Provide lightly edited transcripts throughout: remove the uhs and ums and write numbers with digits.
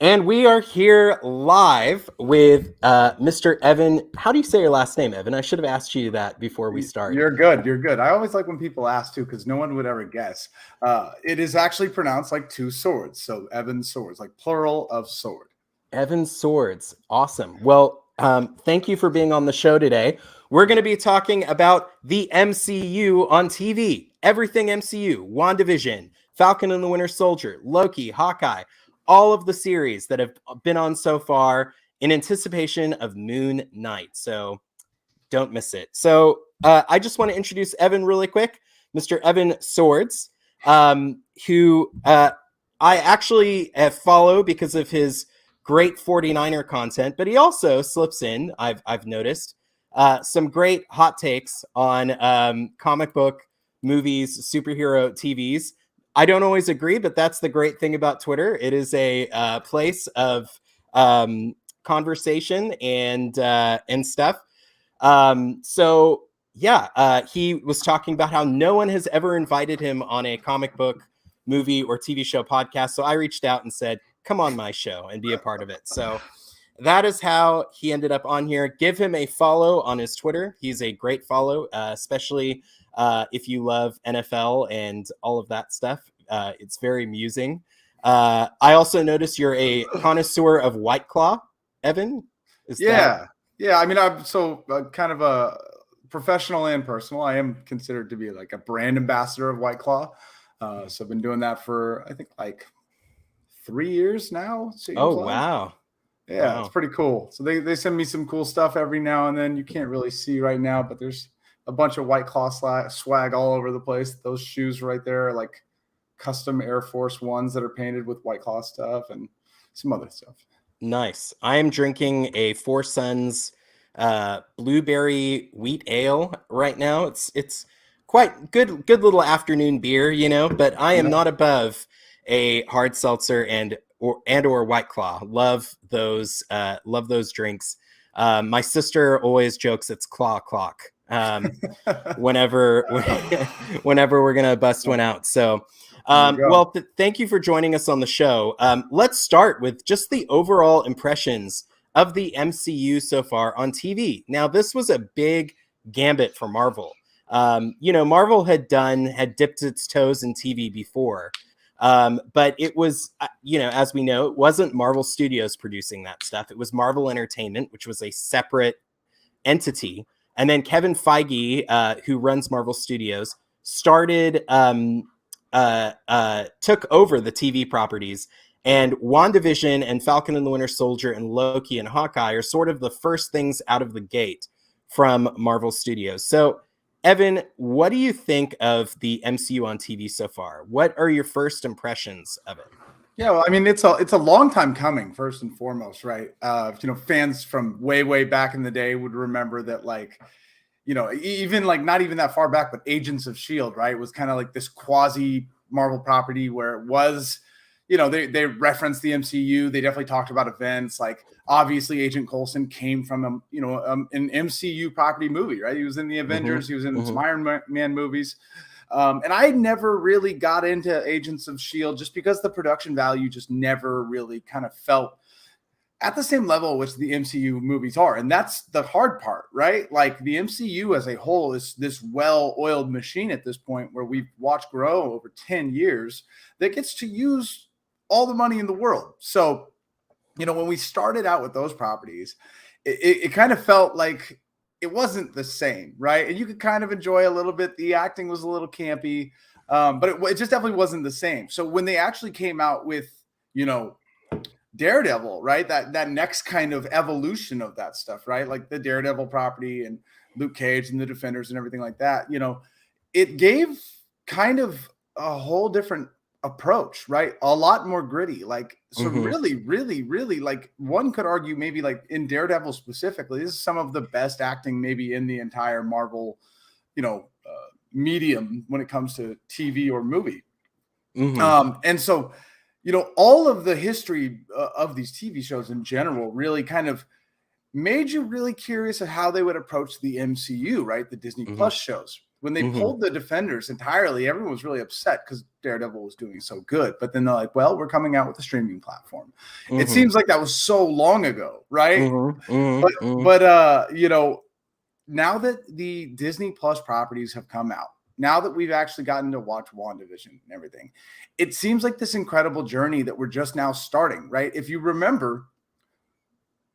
And we are here live with Mr. Evan. How do you say your last name, Evan? I should have asked you that before we start. You're good. You're good. I always like when people ask too, because no one would ever guess. It is actually pronounced like two swords. So Evan Swords, like plural of sword. Evan Swords. Awesome. Well, thank you for being on the show today. We're going to be talking about the MCU on TV. Everything MCU, WandaVision, Falcon and the Winter Soldier, Loki, Hawkeye, all of the series that have been on so far in anticipation of Moon Knight. So don't miss it. So I just want to introduce Evan really quick, Mr. Evan Swords, who I actually follow because of his great 49er content, but he also slips in, I've noticed, some great hot takes on comic book movies, superhero TVs. I don't always agree, but that's the great thing about Twitter. It is a place of conversation and stuff. So yeah, he was talking about how no one has ever invited him on a comic book movie or TV show podcast. So I reached out and said, come on my show and be a part of it. So that is how he ended up on here. Give him a follow on his Twitter. He's a great follow, especially if you love NFL and all of that stuff. It's very amusing. I also noticed you're a connoisseur of White Claw, Evan. Yeah. I mean, I'm so kind of a professional and personal. I am considered to be like a brand ambassador of White Claw. So I've been doing that for, I think, like 3 years now. Oh, wow. Yeah, wow. It's pretty cool. So they send me some cool stuff every now and then. You can't really see right now, but there's a bunch of White Claw swag all over the place. Those shoes right there are like custom Air Force Ones that are painted with White Claw stuff and some other stuff. Nice. I am drinking a Four Sons blueberry wheat ale right now. It's quite good little afternoon beer, but I am not above a hard seltzer and or White Claw. Love those drinks. My sister always jokes it's claw clock. Whenever we're gonna bust one out. So well, thank you for joining us on the show. Let's start with just the overall impressions of the MCU so far on TV. Now, this was a big gambit for Marvel. Marvel had dipped its toes in TV before, but it was, as we know, it wasn't Marvel Studios producing that stuff. It was Marvel Entertainment, which was a separate entity. And then Kevin Feige, who runs Marvel Studios, started took over the TV properties, and WandaVision and Falcon and the Winter Soldier and Loki and Hawkeye are sort of the first things out of the gate from Marvel Studios. So, Evan, what do you think of the MCU on TV so far? What are your first impressions of it? Yeah, well, I mean, it's a long time coming, first and foremost, right? Fans from way back in the day would remember that, like, even like not even that far back, but Agents of S.H.I.E.L.D., right? It was kind of like this quasi Marvel property where it was, they referenced the MCU. They definitely talked about events. Like, obviously, Agent Coulson came from, an MCU property movie, right? He was in the Avengers. He was in some Iron Man movies. And I never really got into Agents of S.H.I.E.L.D. just because the production value just never really kind of felt at the same level which the MCU movies are. And that's the hard part, right? Like, the MCU as a whole is this well-oiled machine at this point where we've watched grow over 10 years that gets to use all the money in the world. So, when we started out with those properties, it kind of felt like it wasn't the same, right? And you could kind of enjoy a little bit. The acting was a little campy, but it just definitely wasn't the same. So when they actually came out with, Daredevil, right? That next kind of evolution of that stuff, right? Like the Daredevil property and Luke Cage and the Defenders and everything like that, it gave kind of a whole different approach, right? A lot more gritty, like some really, like, one could argue maybe, like, in Daredevil specifically, this is some of the best acting maybe in the entire Marvel, medium when it comes to TV or movie. And so, all of the history of these TV shows in general really kind of made you really curious of how they would approach the MCU, right? The Disney Plus shows. When they pulled the Defenders entirely, everyone was really upset because Daredevil was doing so good. But then they're like, well, we're coming out with a streaming platform. It seems like that was so long ago, right? But you know, now that the Disney Plus properties have come out, now that we've actually gotten to watch WandaVision and everything, it seems like this incredible journey that we're just now starting, right? If you remember,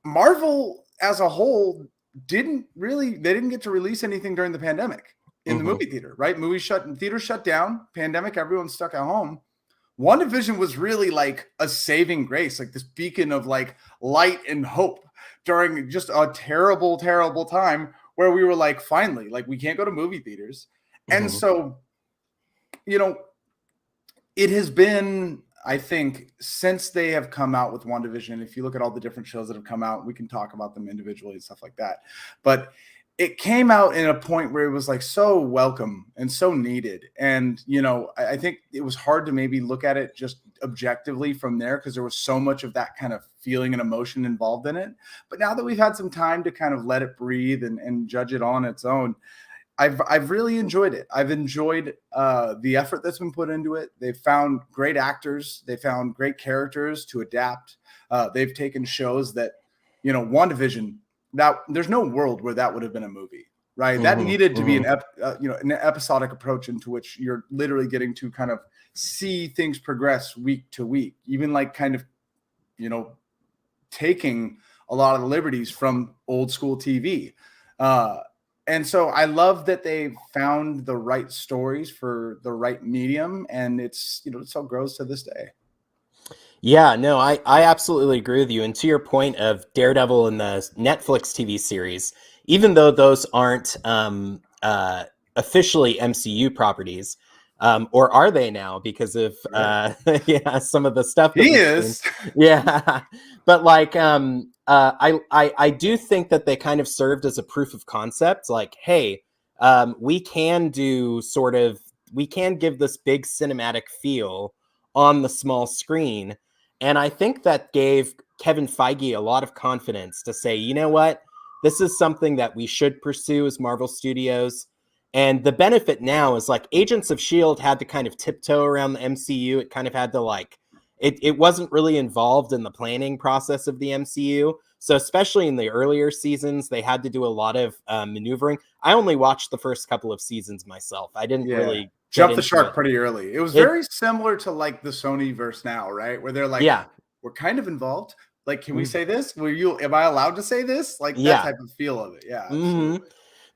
Marvel as a whole didn't get to release anything during the pandemic in the movie theater, right? Theaters shut down, pandemic, everyone's stuck at home. WandaVision was really like a saving grace, like this beacon of like light and hope during just a terrible, terrible time where we were like, finally, like we can't go to movie theaters. And so, you know, it has been, I think, since they have come out with WandaVision, if you look at all the different shows that have come out, we can talk about them individually and stuff like that. But it came out in a point where it was like so welcome and so needed. And, you know, I think it was hard to maybe look at it just objectively from there because there was so much of that kind of feeling and emotion involved in it. But now that we've had some time to kind of let it breathe and judge it on its own, I've really enjoyed it. I've enjoyed the effort that's been put into it. They've found great actors. They found great characters to adapt. They've taken shows that, you know, WandaVision, that there's no world where that would have been a movie, right? That needed to be an episodic approach into which you're literally getting to kind of see things progress week to week, even like kind of, you know, taking a lot of the liberties from old school TV. And so I love that they found the right stories for the right medium, and it's, you know, it still grows to this day. Yeah, no, I absolutely agree with you. And to your point of Daredevil and the Netflix TV series, even though those aren't officially MCU properties, or are they now because of some of the stuff that he is seen. Yeah. But like I do think that they kind of served as a proof of concept, like, hey, we can give this big cinematic feel on the small screen. And I think that gave Kevin Feige a lot of confidence to say, you know what, this is something that we should pursue as Marvel Studios. And the benefit now is like Agents of S.H.I.E.L.D. had to kind of tiptoe around the MCU. It kind of had to like, it wasn't really involved in the planning process of the MCU. So especially in the earlier seasons, they had to do a lot of maneuvering. I only watched the first couple of seasons myself. I didn't really jump the shark pretty early. It was very similar to like the Sony verse now, right? Where they're like, we're kind of involved. Like, can we say this? Am I allowed to say this? Like that type of feel of it. Yeah.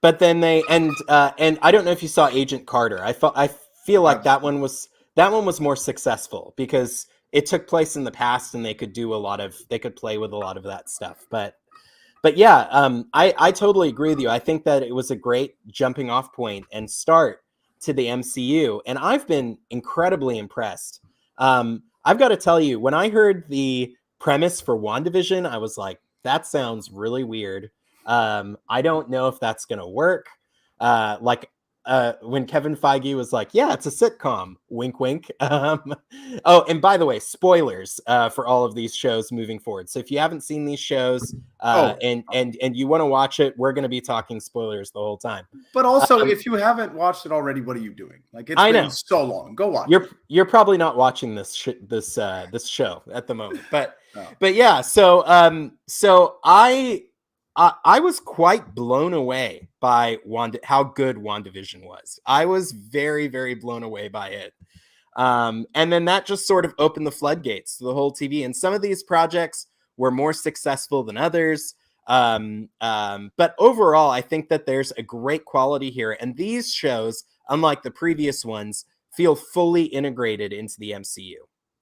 But then they and I don't know if you saw Agent Carter. I feel like that one was more successful because it took place in the past and they could play with a lot of that stuff. But yeah, I totally agree with you. I think that it was a great jumping off point and start to the MCU, and I've been incredibly impressed. I've got to tell you, when I heard the premise for WandaVision, I was like, that sounds really weird. I don't know if that's going to work. When Kevin Feige was like, yeah, it's a sitcom, wink, wink. Oh, and by the way, spoilers for all of these shows moving forward. So if you haven't seen these shows and you want to watch it, we're going to be talking spoilers the whole time. But also, if you haven't watched it already, what are you doing? Like, it's been so long. Go watch it. You're probably not watching this show at the moment. But yeah, so I was quite blown away by how good WandaVision was. I was very, very blown away by it. And then that just sort of opened the floodgates to the whole TV. And some of these projects were more successful than others. But overall, I think that there's a great quality here. And these shows, unlike the previous ones, feel fully integrated into the MCU.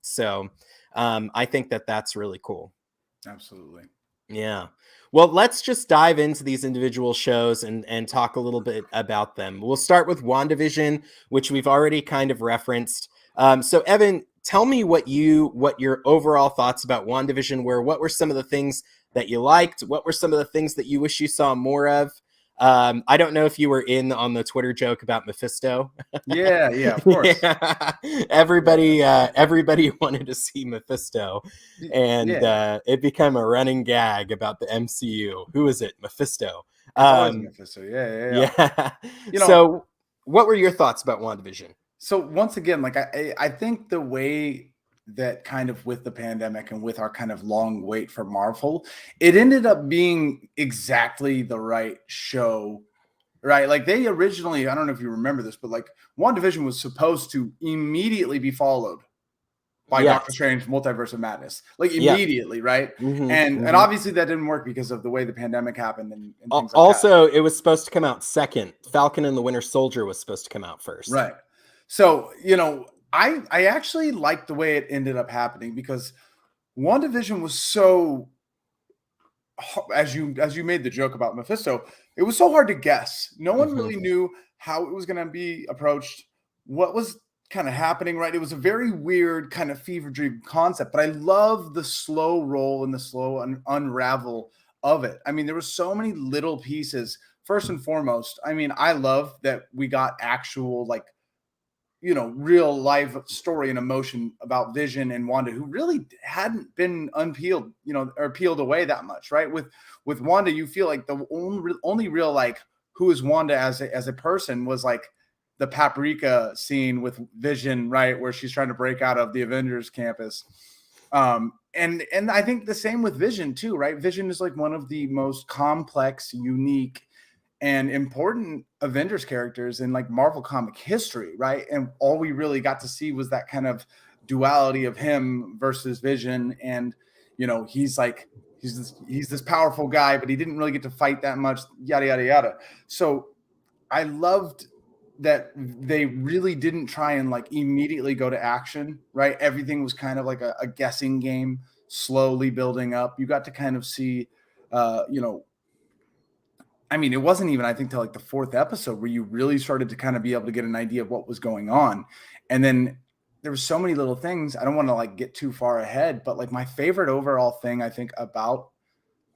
So I think that that's really cool. Absolutely. Yeah. Well, let's just dive into these individual shows and talk a little bit about them. We'll start with WandaVision, which we've already kind of referenced. So Evan, tell me what your overall thoughts about WandaVision were. What were some of the things that you liked? What were some of the things that you wish you saw more of? I don't know if you were in on the Twitter joke about Mephisto. Yeah, of course. Yeah. Everybody wanted to see Mephisto, and it became a running gag about the MCU. Who is it? Mephisto. Mephisto. Yeah. Yeah. You know, So what were your thoughts about WandaVision? So once again, like I think the way that kind of with the pandemic and with our kind of long wait for Marvel, it ended up being exactly the right show, right? Like they originally, I don't know if you remember this, but like WandaVision was supposed to immediately be followed by Doctor Yes. Strange Multiverse of Madness, like Yeah. immediately, right? Hmm. And obviously that didn't work because of the way the pandemic happened and things like that. Also, it was supposed to come out second. Falcon and the Winter Soldier was supposed to come out first. Right. So, I actually like the way it ended up happening because WandaVision was so, as you made the joke about Mephisto, it was so hard to guess. No one Hmm. really knew how it was going to be approached, what was kind of happening, right? It was a very weird kind of fever dream concept, but I love the slow roll and the slow unravel of it. I mean, there were so many little pieces. First and foremost, I mean, I love that we got actual like real life story and emotion about Vision and Wanda, who really hadn't been unpeeled, or peeled away that much, right? With Wanda, you feel like the only real like who is Wanda as a person was like the Paprika scene with Vision, right, where she's trying to break out of the Avengers campus. And I think the same with Vision too, right? Vision is like one of the most complex, unique, and important Avengers characters in like Marvel comic history, right? And all we really got to see was that kind of duality of him versus Vision. And he's like he's this powerful guy, but he didn't really get to fight that much, yada yada yada. So I loved that they really didn't try and like immediately go to action, right? Everything was kind of like a guessing game, slowly building up. You got to kind of see I mean, it wasn't even, I think, till like the fourth episode where you really started to kind of be able to get an idea of what was going on. And then there were so many little things. I don't want to like get too far ahead, but like my favorite overall thing I think about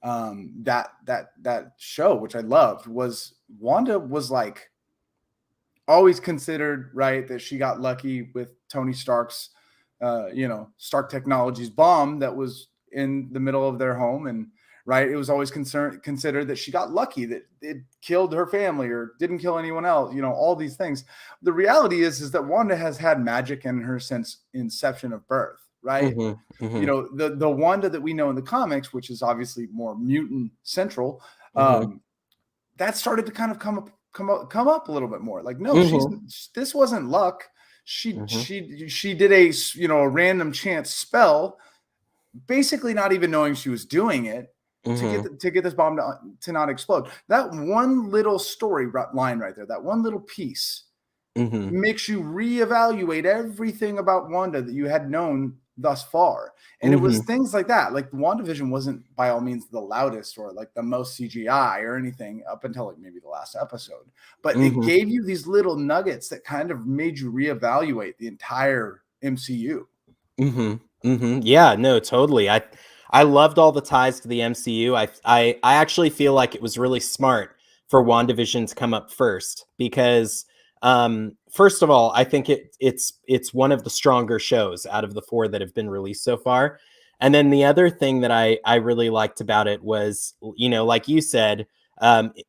that show, which I loved, was Wanda was like always considered, right, that she got lucky with Tony Stark's Stark Technologies bomb that was in the middle of their home. And right, it was always considered that she got lucky, that it killed her family or didn't kill anyone else, all these things. The reality is that Wanda has had magic in her since inception of birth, right? Hmm. Hmm. The Wanda that we know in the comics, which is obviously more mutant central, Hmm. that started to kind of come up a little bit more. Like, no, Hmm. this wasn't luck. She Hmm. she did a random chance spell, basically not even knowing she was doing it, Hmm. to get this bomb to not explode. That one little story line right there, that one little piece Hmm. makes you reevaluate everything about Wanda that you had known thus far. And it was Hmm. things like that. Like WandaVision wasn't by all means the loudest or like the most CGI or anything up until like maybe the last episode, but it Hmm. gave you these little nuggets that kind of made you reevaluate the entire MCU. Hmm. Hmm. Yeah, no, totally. I loved all the ties to the MCU. I actually feel like it was really smart for WandaVision to come up first because first of all, I think it's one of the stronger shows out of the four that have been released so far. And then the other thing that I really liked about it was, like you said,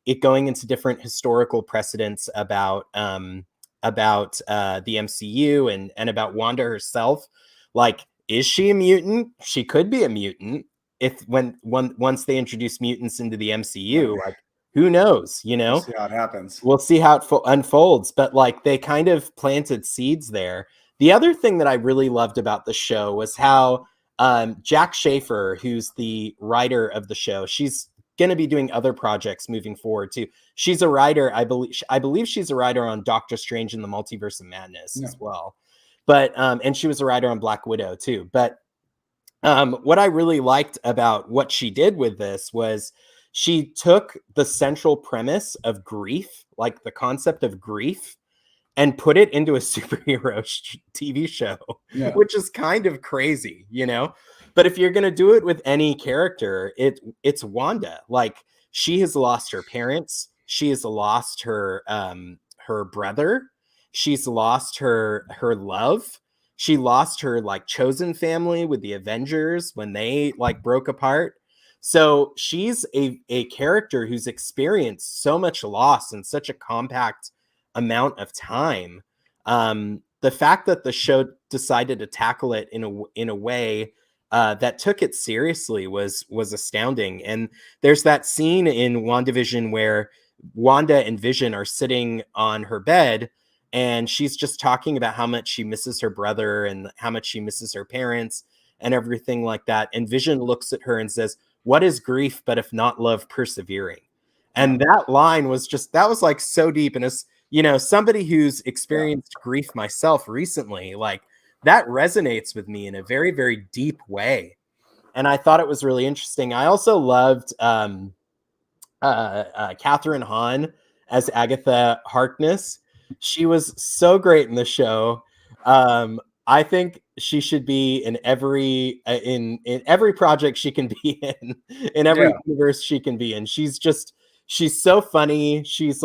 it going into different historical precedents about the MCU and about Wanda herself. Like, is she a mutant? She could be a mutant if once they introduce mutants into the MCU. Right. Like, who knows? We'll see how it happens. We'll see how it unfolds. But like, they kind of planted seeds there. The other thing that I really loved about the show was how Jack Schaefer, who's the writer of the show, she's going to be doing other projects moving forward too. She's a writer, I believe she's a writer on Doctor Strange and the Multiverse of Madness Yeah. as well. But and she was a writer on Black Widow too. But what I really liked about what she did with this was she took the central premise of grief, like the concept of grief, and put it into a superhero TV show, Yeah. which is kind of crazy, But if you're going to do it with any character, it's Wanda. Like, she has lost her parents, she has lost her brother, she's lost her love. She lost her like chosen family with the Avengers when they like broke apart. So she's a character who's experienced so much loss in such a compact amount of time. The fact that the show decided to tackle it in a way that took it seriously was astounding. And there's that scene in WandaVision where Wanda and Vision are sitting on her bed, and she's just talking about how much she misses her brother and how much she misses her parents and everything like that. And Vision looks at her and says, "What is grief but if not love persevering?" And that line was just, that was like so deep. And as you know, somebody who's experienced grief myself recently, like that resonates with me in a very, very deep way. And I thought it was really interesting. I also loved Catherine Hahn as Agatha Harkness. She was so great in the show. I think she should be in every every project she can be in every universe she can be in. She's so funny. She's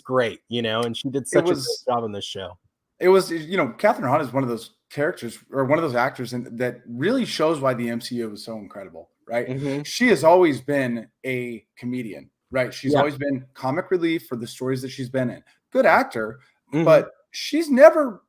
great, you know, and she did such a great job in this show. It was, you know, Catherine Hahn is one of those characters or one of those actors that really shows why the MCU is so incredible, right? Mm-hmm. She has always been a comedian, right? She's always been comic relief for the stories that she's been in. Good actor, but she's never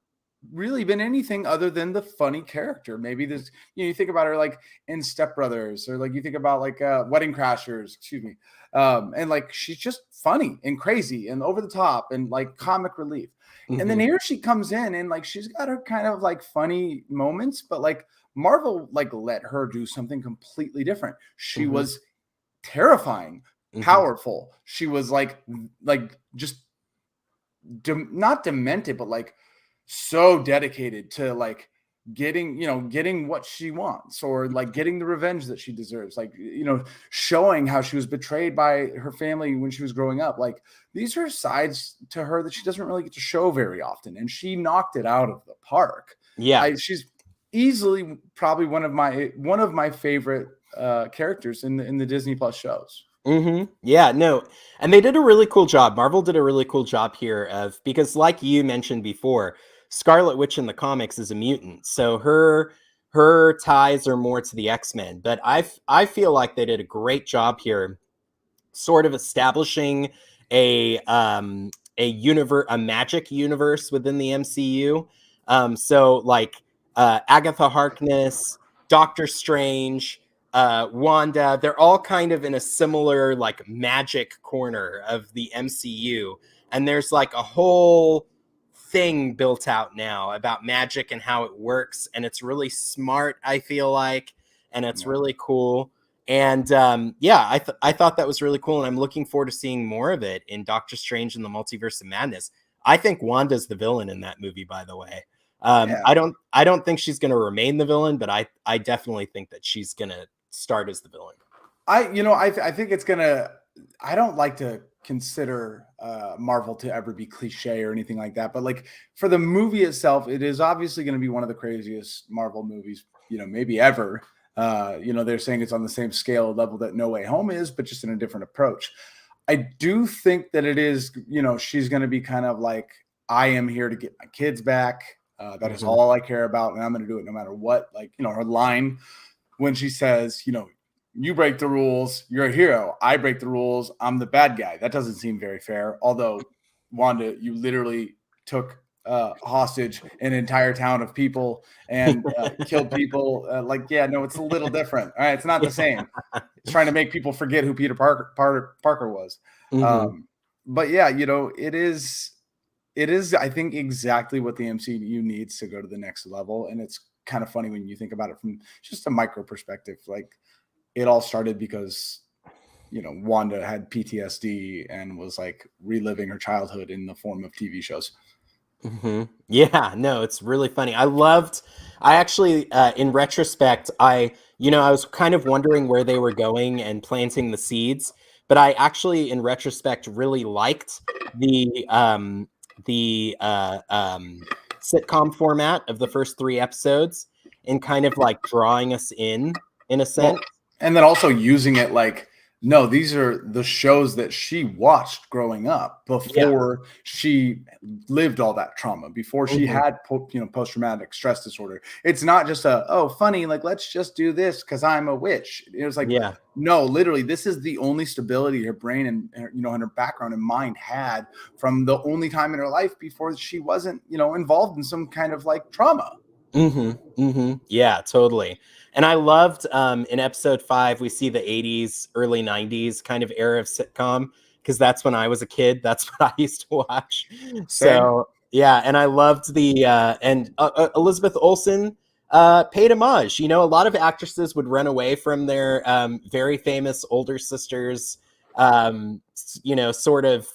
really been anything other than the funny character. Maybe this, you know, you think about her like in Step Brothers, or like you think about like Wedding Crashers, excuse me. And like she's just funny and crazy and over the top and like comic relief. And then here she comes in and like she's got her kind of like funny moments, but like Marvel like let her do something completely different. She was terrifying, powerful. She was like just not demented, but like so dedicated to like getting what she wants, or like getting the revenge that she deserves, like, you know, showing how she was betrayed by her family when she was growing up. Like these are sides to her that she doesn't really get to show very often, and she knocked it out of the park. She's easily probably one of my favorite characters in the Disney Plus shows. Yeah, no, and they did a really cool job. Marvel did a really cool job here because like you mentioned before, Scarlet Witch in the comics is a mutant, so her ties are more to the X-Men. But I feel like they did a great job here, sort of establishing a magic universe within the MCU. So like Agatha Harkness, Doctor Strange, Wanda, they're all kind of in a similar like magic corner of the MCU, and there's like a whole thing built out now about magic and how it works, and it's really smart, I feel like, and it's really cool. And I thought that was really cool, and I'm looking forward to seeing more of it in Doctor Strange and the Multiverse of Madness. I think Wanda's the villain in that movie, by the way. I don't think she's going to remain the villain, but I definitely think that she's going to start as the villain. I think it's gonna. I don't like to consider Marvel to ever be cliche or anything like that, but like for the movie itself, it is obviously going to be one of the craziest Marvel movies, you know, maybe ever. You know, they're saying it's on the same scale level that No Way Home is, but just in a different approach. I do think that it is, you know, she's going to be kind of like, I am here to get my kids back. That is all I care about, and I'm going to do it no matter what. Like, you know, her line when she says, you know, you break the rules, you're a hero. I break the rules, I'm the bad guy. That doesn't seem very fair. Although, Wanda, you literally took hostage an entire town of people and killed people. It's a little different. All right, it's not the same. It's trying to make people forget who Peter Parker was. But yeah, you know, it is, I think, exactly what the MCU needs to go to the next level. And it's kind of funny when you think about it from just a micro perspective. Like, it all started because, you know, Wanda had PTSD and was like reliving her childhood in the form of TV shows. Yeah, no, it's really funny. I actually, in retrospect, I was kind of wondering where they were going and planting the seeds, but I actually, in retrospect, really liked the sitcom format of the first 3 episodes and kind of like drawing us in a sense. Well, and then also using it like No, these are the shows that she watched growing up Yeah. before she lived all that trauma, before she Mhm. had post-traumatic stress disorder. It's not just a, oh, funny, like let's just do this because I'm a witch. It was like, Yeah. no, literally, this is the only stability her brain and and her background and mind had from the only time in her life before she wasn't, involved in some kind of like trauma. Yeah, totally. And I loved in episode 5 we see the 80s, early 90s kind of era of sitcom because that's when I was a kid. That's what I used to watch. Same. So, yeah, and I loved the and Elizabeth Olsen paid homage. You know, a lot of actresses would run away from their very famous older sisters sort of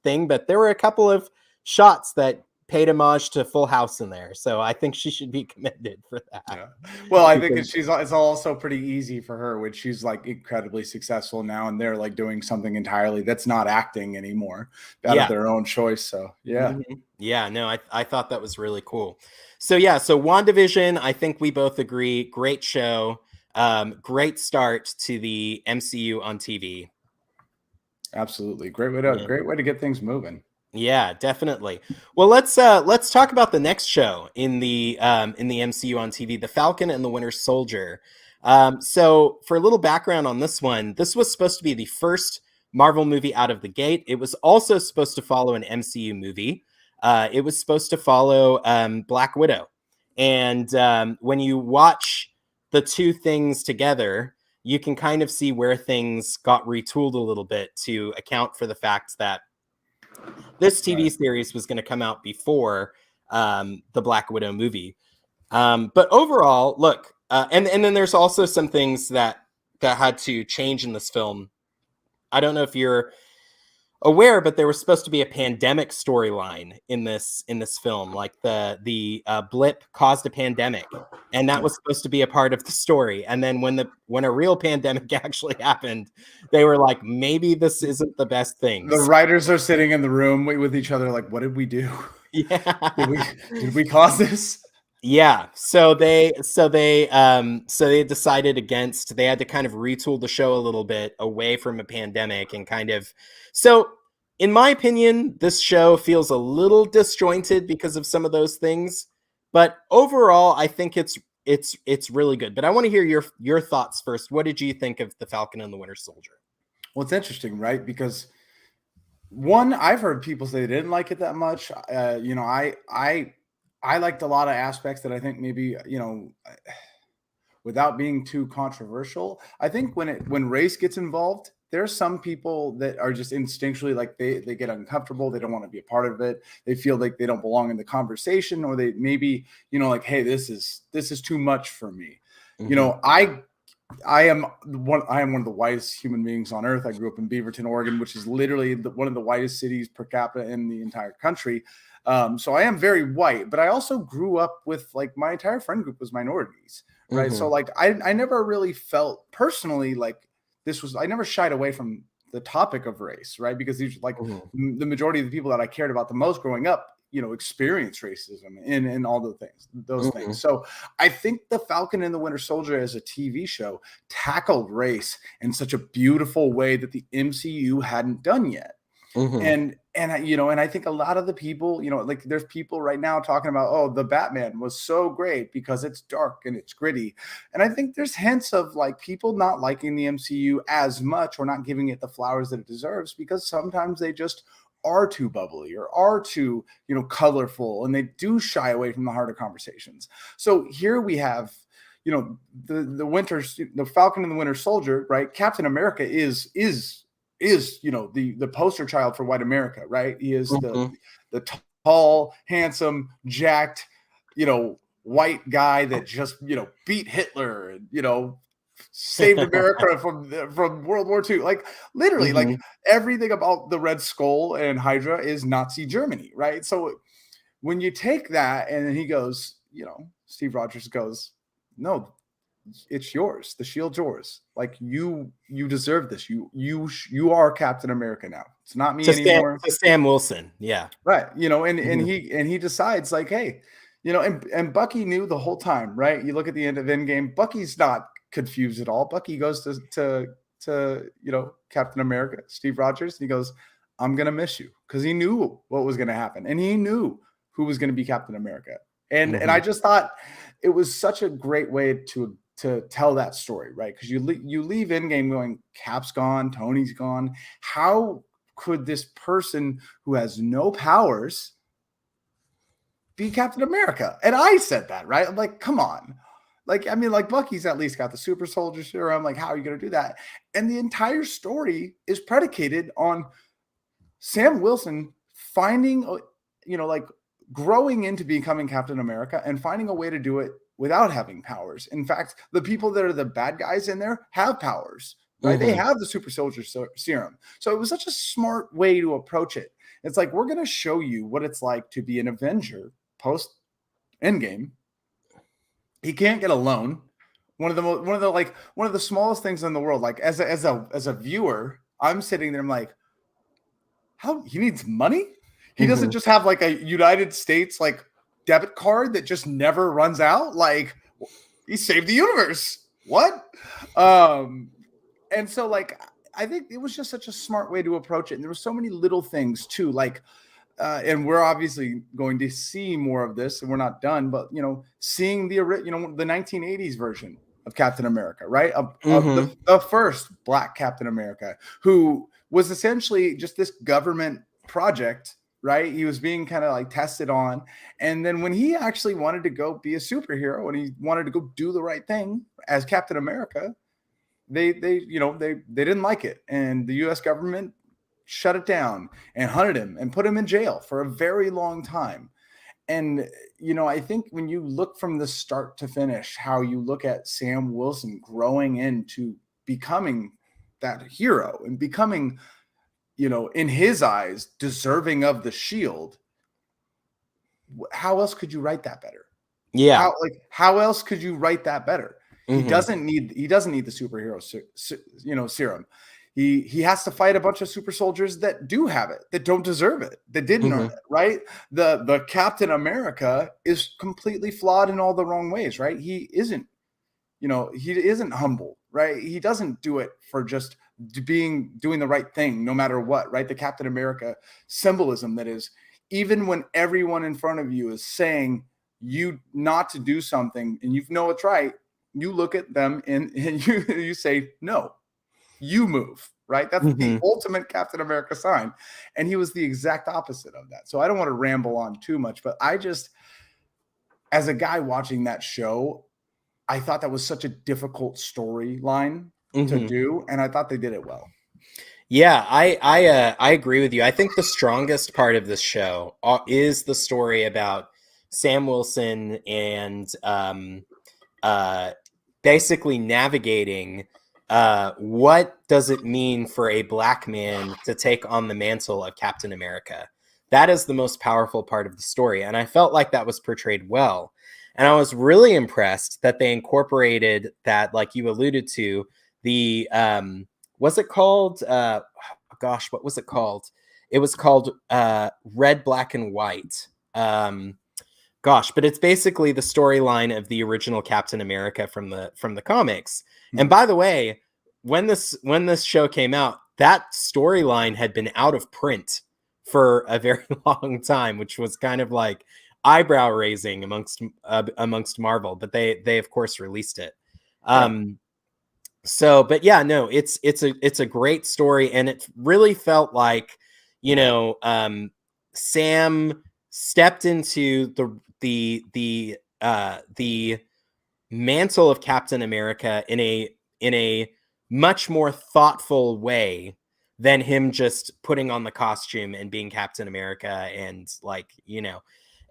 thing, but there were a couple of shots that paid homage to Full House in there. So I think she should be commended for that. Yeah. Well, I think Because, it's also pretty easy for her, which she's like incredibly successful now, and they're like doing something entirely that's not acting anymore out of yeah. their own choice. So yeah, Yeah, no, I thought that was really cool. So yeah, so WandaVision, I think we both agree, great show. Great start to the MCU on TV. absolutely. Yeah. Great way to get things moving. Yeah, definitely. Well, let's talk about the next show in the MCU on TV, The Falcon and the Winter Soldier. So for a little background on this one, this was supposed to be the first Marvel movie out of the gate. It was also supposed to follow an MCU movie. It was supposed to follow Black Widow, and when you watch the two things together, you can kind of see where things got retooled a little bit to account for the fact that this TV Right. series was going to come out before the Black Widow movie. But overall, look, and then there's also some things that had to change in this film. I don't know if you're aware, but there was supposed to be a pandemic storyline in this film. Like the blip caused a pandemic, and that Yeah. was supposed to be a part of the story. And then when a real pandemic actually happened, they were like, maybe this isn't the best thing. The writers are sitting in the room with each other, like, what did we do? Did we Yeah. did we cause this? Yeah, so they decided against they had to kind of retool the show a little bit away from a pandemic and kind of so in my opinion this show feels a little disjointed because of some of those things, but overall I think it's really good. But I want to hear your thoughts first. What did you think of The Falcon and the Winter Soldier? Well, it's interesting, right? Because one, I've heard people say they didn't like it that much. I liked a lot of aspects that I think maybe without being too controversial. I think when race gets involved, there's some people that are just instinctually like they get uncomfortable. They don't want to be a part of it. They feel like they don't belong in the conversation, or they maybe like, hey, this is too much for me. You Mhm. know, I am one of the whitest human beings on earth. I grew up in Beaverton, Oregon, which is literally one of the whitest cities per capita in the entire country. So I am very white, but I also grew up with like my entire friend group was minorities, right? So Mhm. like I never really felt personally like I never shied away from the topic of race, right? Because these like Mhm. the majority of the people that I cared about the most growing up, experience racism and all those things. Mhm. So I think The Falcon and the Winter Soldier as a TV show tackled race in such a beautiful way that the MCU hadn't done yet. Mhm. And I think a lot of the people, like there's people right now talking about, oh, the Batman was so great because it's dark and it's gritty. And I think there's hints of like people not liking the MCU as much or not giving it the flowers that it deserves because sometimes they just are too bubbly or are too, colorful, and they do shy away from the harder conversations. So here we have the Falcon and the Winter Soldier, right? Captain America is the poster child for white America, right? He is Mhm. the tall, handsome, jacked, white guy that just beat Hitler and saved America from World War II. Like literally, like Mhm. everything about the Red Skull and Hydra is Nazi Germany, right? So when you take that and then he goes, Steve Rogers goes, no, it's yours. The shield's yours. Like you deserve this. You are Captain America now. It's not me anymore. To Sam Wilson. Yeah. Right. And Mhm. he decides like, hey, and Bucky knew the whole time, right? You look at the end of Endgame, Bucky's not confused at all. Bucky goes to to, Captain America, Steve Rogers, and he goes, "I'm gonna miss you," because he knew what was gonna happen, and he knew who was gonna be Captain America. And I just thought it was such a great way to tell that story, right? Because you leave Endgame going, Cap's gone, Tony's gone. How could this person who has no powers be Captain America? And I said that, right? I'm like, come on. Like, I mean, like Bucky's at least got the super soldier serum. Like, how are you going to do that? And the entire story is predicated on Sam Wilson finding, like growing into becoming Captain America and finding a way to do it without having powers. In fact, the people that are the bad guys in there have powers, right? They have the super soldier serum. So it was such a smart way to approach it. It's like, we're going to show you what it's like to be an Avenger post Endgame. He can't get a loan. One of the smallest things in the world. Like as a viewer, I'm sitting there, I'm like, how he needs money? He doesn't just have like a United States like debit card that just never runs out. Like, he saved the universe. What? And so like I think it was just such a smart way to approach it. And there were so many little things too, like and we're obviously going to see more of this, and we're not done, but seeing the 1980s version of Captain America, right? Of the first Black Captain America, who was essentially just this government project, right? He was being kind of like tested on. And then when he actually wanted to go be a superhero and he wanted to go do the right thing as Captain America, they didn't like it. And the US government shut it down and hunted him and put him in jail for a very long time. And, I think when you look from the start to finish, how you look at Sam Wilson growing into becoming that hero and becoming, in his eyes, deserving of the shield. How else could you write that better? Yeah. How else could you write that better? He doesn't need the superhero, serum. He has to fight a bunch of super soldiers that do have it, that don't deserve it, that didn't earn it, right? The Captain America is completely flawed in all the wrong ways, right? He isn't humble, right? He doesn't do it for just doing the right thing, no matter what, right? The Captain America symbolism that is, even when everyone in front of you is saying you not to do something and you know it's right, you look at them and you say, no, you move, right? That's the ultimate Captain America sign. And he was the exact opposite of that. So I don't want to ramble on too much, but I just, as a guy watching that show, I thought that was such a difficult storyline to do. And I thought they did it well. Yeah, I agree with you. I think the strongest part of this show is the story about Sam Wilson and basically navigating what does it mean for a Black man to take on the mantle of Captain America. That is the most powerful part of the story, and I felt like that was portrayed well. And I was really impressed that they incorporated that, like you alluded to, the was it called what was it called? It was called Red, Black, and White. But it's basically the storyline of the original Captain America from the comics. And by the way, when this show came out, that storyline had been out of print for a very long time, which was kind of like eyebrow raising amongst Marvel, but they of course released it. But yeah, no, it's a great story, and it really felt like, Sam stepped into the mantle of Captain America in a much more thoughtful way than him just putting on the costume and being Captain America. And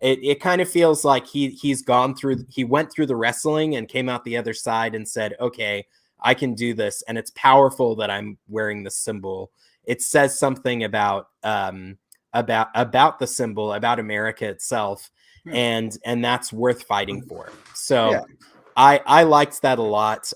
it kind of feels like he went through the wrestling and came out the other side and said, okay, I can do this. And it's powerful that I'm wearing this symbol. It says something about the symbol, about America itself. And that's worth fighting for. So yeah. I liked that a lot.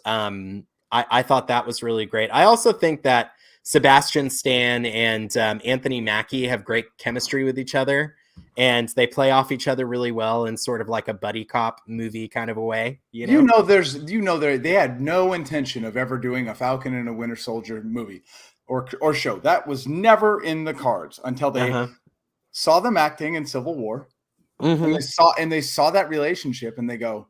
I thought that was really great. I also think that Sebastian Stan and Anthony Mackie have great chemistry with each other. and they play off each other really well in sort of like a buddy cop movie kind of a way, you know? They had no intention of ever doing a Falcon and a Winter Soldier movie or show. That was never in the cards until they Uh-huh. saw them acting in Civil War, and Mhm. they saw that relationship, and they go,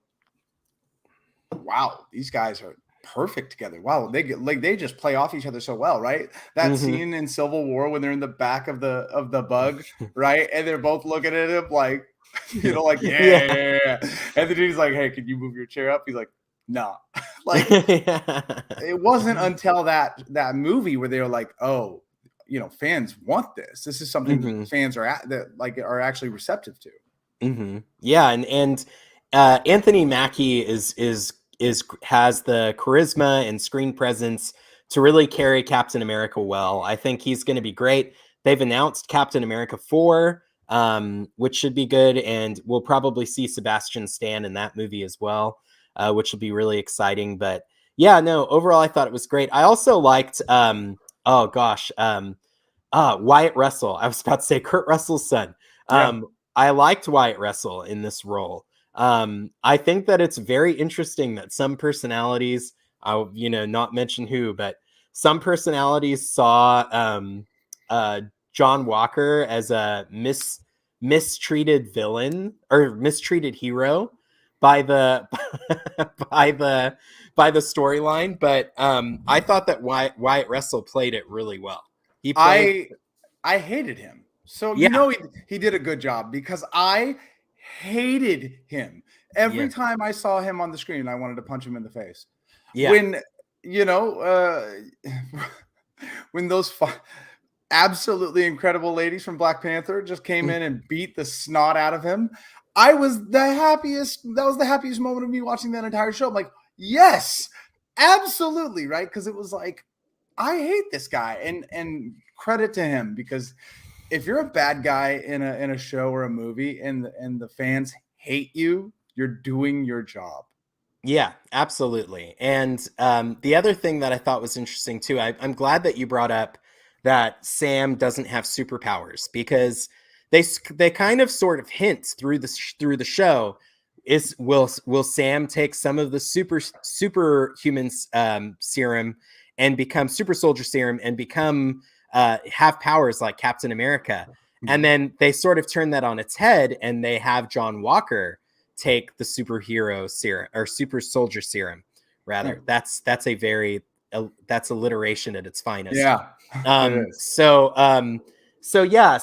"Wow, these guys are perfect together. Wow, they just play off each other so well, right?" That Mhm. scene in Civil War when they're in the back of the bug, right, and they're both looking at him like, like Yeah. yeah, and the dude's like, "Hey, can you move your chair up?" He's like, "Nah." Like Yeah. it wasn't until that movie where they were like, "Oh, fans want this. This is something that Mhm. fans are actually receptive to." Yeah, and Anthony Mackie is has the charisma and screen presence to really carry Captain America well. I think he's going to be great. They've announced Captain America 4, which should be good, and we'll probably see Sebastian Stan in that movie as well, which will be really exciting. But yeah, no, overall I thought it was great. I also liked oh gosh, Wyatt Russell. I was about to say Kurt Russell's son. Yeah. I liked Wyatt Russell in this role. I think that it's very interesting that some personalities, I'll not mention who, but some personalities saw uh, John Walker as a mistreated villain or mistreated hero by the by the by the storyline. But I thought that Wyatt Russell played it really well. He played, I I hated him. So yeah, he did a good job because I hated him. Every yeah, time I saw him on the screen, I wanted to punch him in the face. yeah. When you know, when those absolutely incredible ladies from Black Panther just came in and beat the snot out of him, I was the happiest. That was the happiest moment of me watching that entire show. I'm like, yes, absolutely, right? Because it was like, I hate this guy, and credit to him, because if you're a bad guy in a show or a movie and the fans hate you, you're doing your job. Yeah, absolutely. And the other thing that I thought was interesting too, I'm glad that you brought up that Sam doesn't have superpowers, because they kind of sort of hint through the show is will Sam take some of the superhuman serum and become super soldier serum and become have powers like Captain America, and Mhm. then they sort of turn that on its head and they have John Walker take the superhero serum or super soldier serum Yeah. rather. That's a very that's alliteration at its finest. Yeah, it um is. so um so yeah,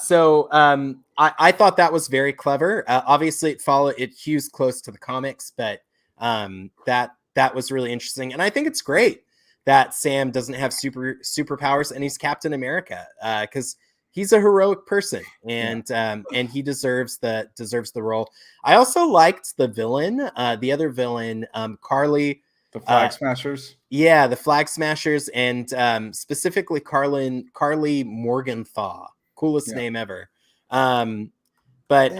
I thought that was very clever. Obviously it hews close to the comics, but that was really interesting, and I think it's great that Sam doesn't have superpowers and he's Captain America, because he's a heroic person, Yeah. and he deserves the role. I also liked the villain, the other villain, Carly. The Flag Uh, Smashers. yeah, the Flag Smashers, and specifically Carly Morgenthau, coolest Yeah. name ever. But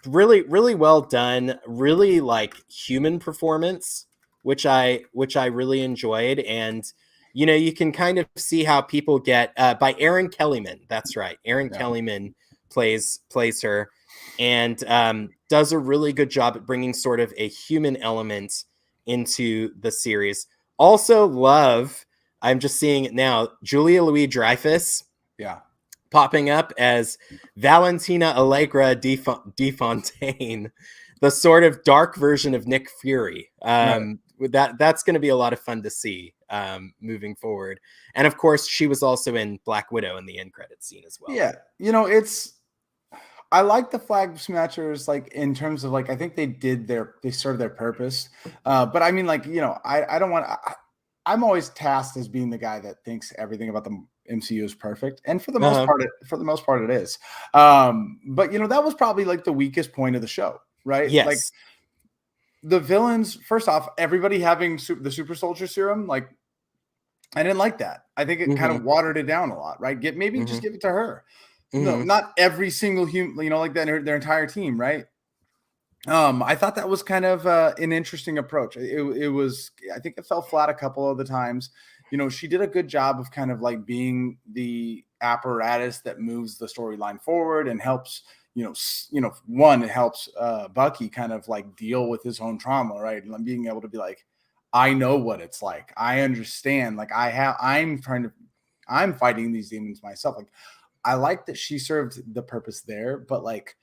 really, really well done. Really like human performance, which I really enjoyed, and you can kind of see how people get by Aaron Kellyman. That's right, Aaron Yeah. Kellyman plays her, and does a really good job at bringing sort of a human element into the series. Also, love. I'm just seeing it now. Julia Louis Dreyfus Yeah. popping up as Valentina Allegra de Fontaine, the sort of dark version of Nick Fury. Right. That's going to be a lot of fun to see moving forward. And of course, she was also in Black Widow in the end credit scene as well. Yeah. I like the Flag Smashers, like in terms of, like, I think they serve their purpose. But I mean, like, I don't want I'm always tasked as being the guy that thinks everything about the MCU is perfect. And Uh-huh. for the most part it is. But that was probably like the weakest point of the show, right? Like Yes. the villains, first off, everybody having the super soldier serum, like, I didn't like that. I think it kind Hmm. of watered it down a lot, right? Maybe just Hmm. give it to her. No, Hmm. not every single human, like that, their entire team, right? I thought that was kind of an interesting approach. It was, I think it fell flat a couple of the times. She did a good job of kind of like being the apparatus that moves the storyline forward and helps, one, it helps Bucky kind of like deal with his own trauma, right? And being able to be like, I know what it's like. I understand. Like I'm fighting these demons myself. Like I like that she served the purpose there, but like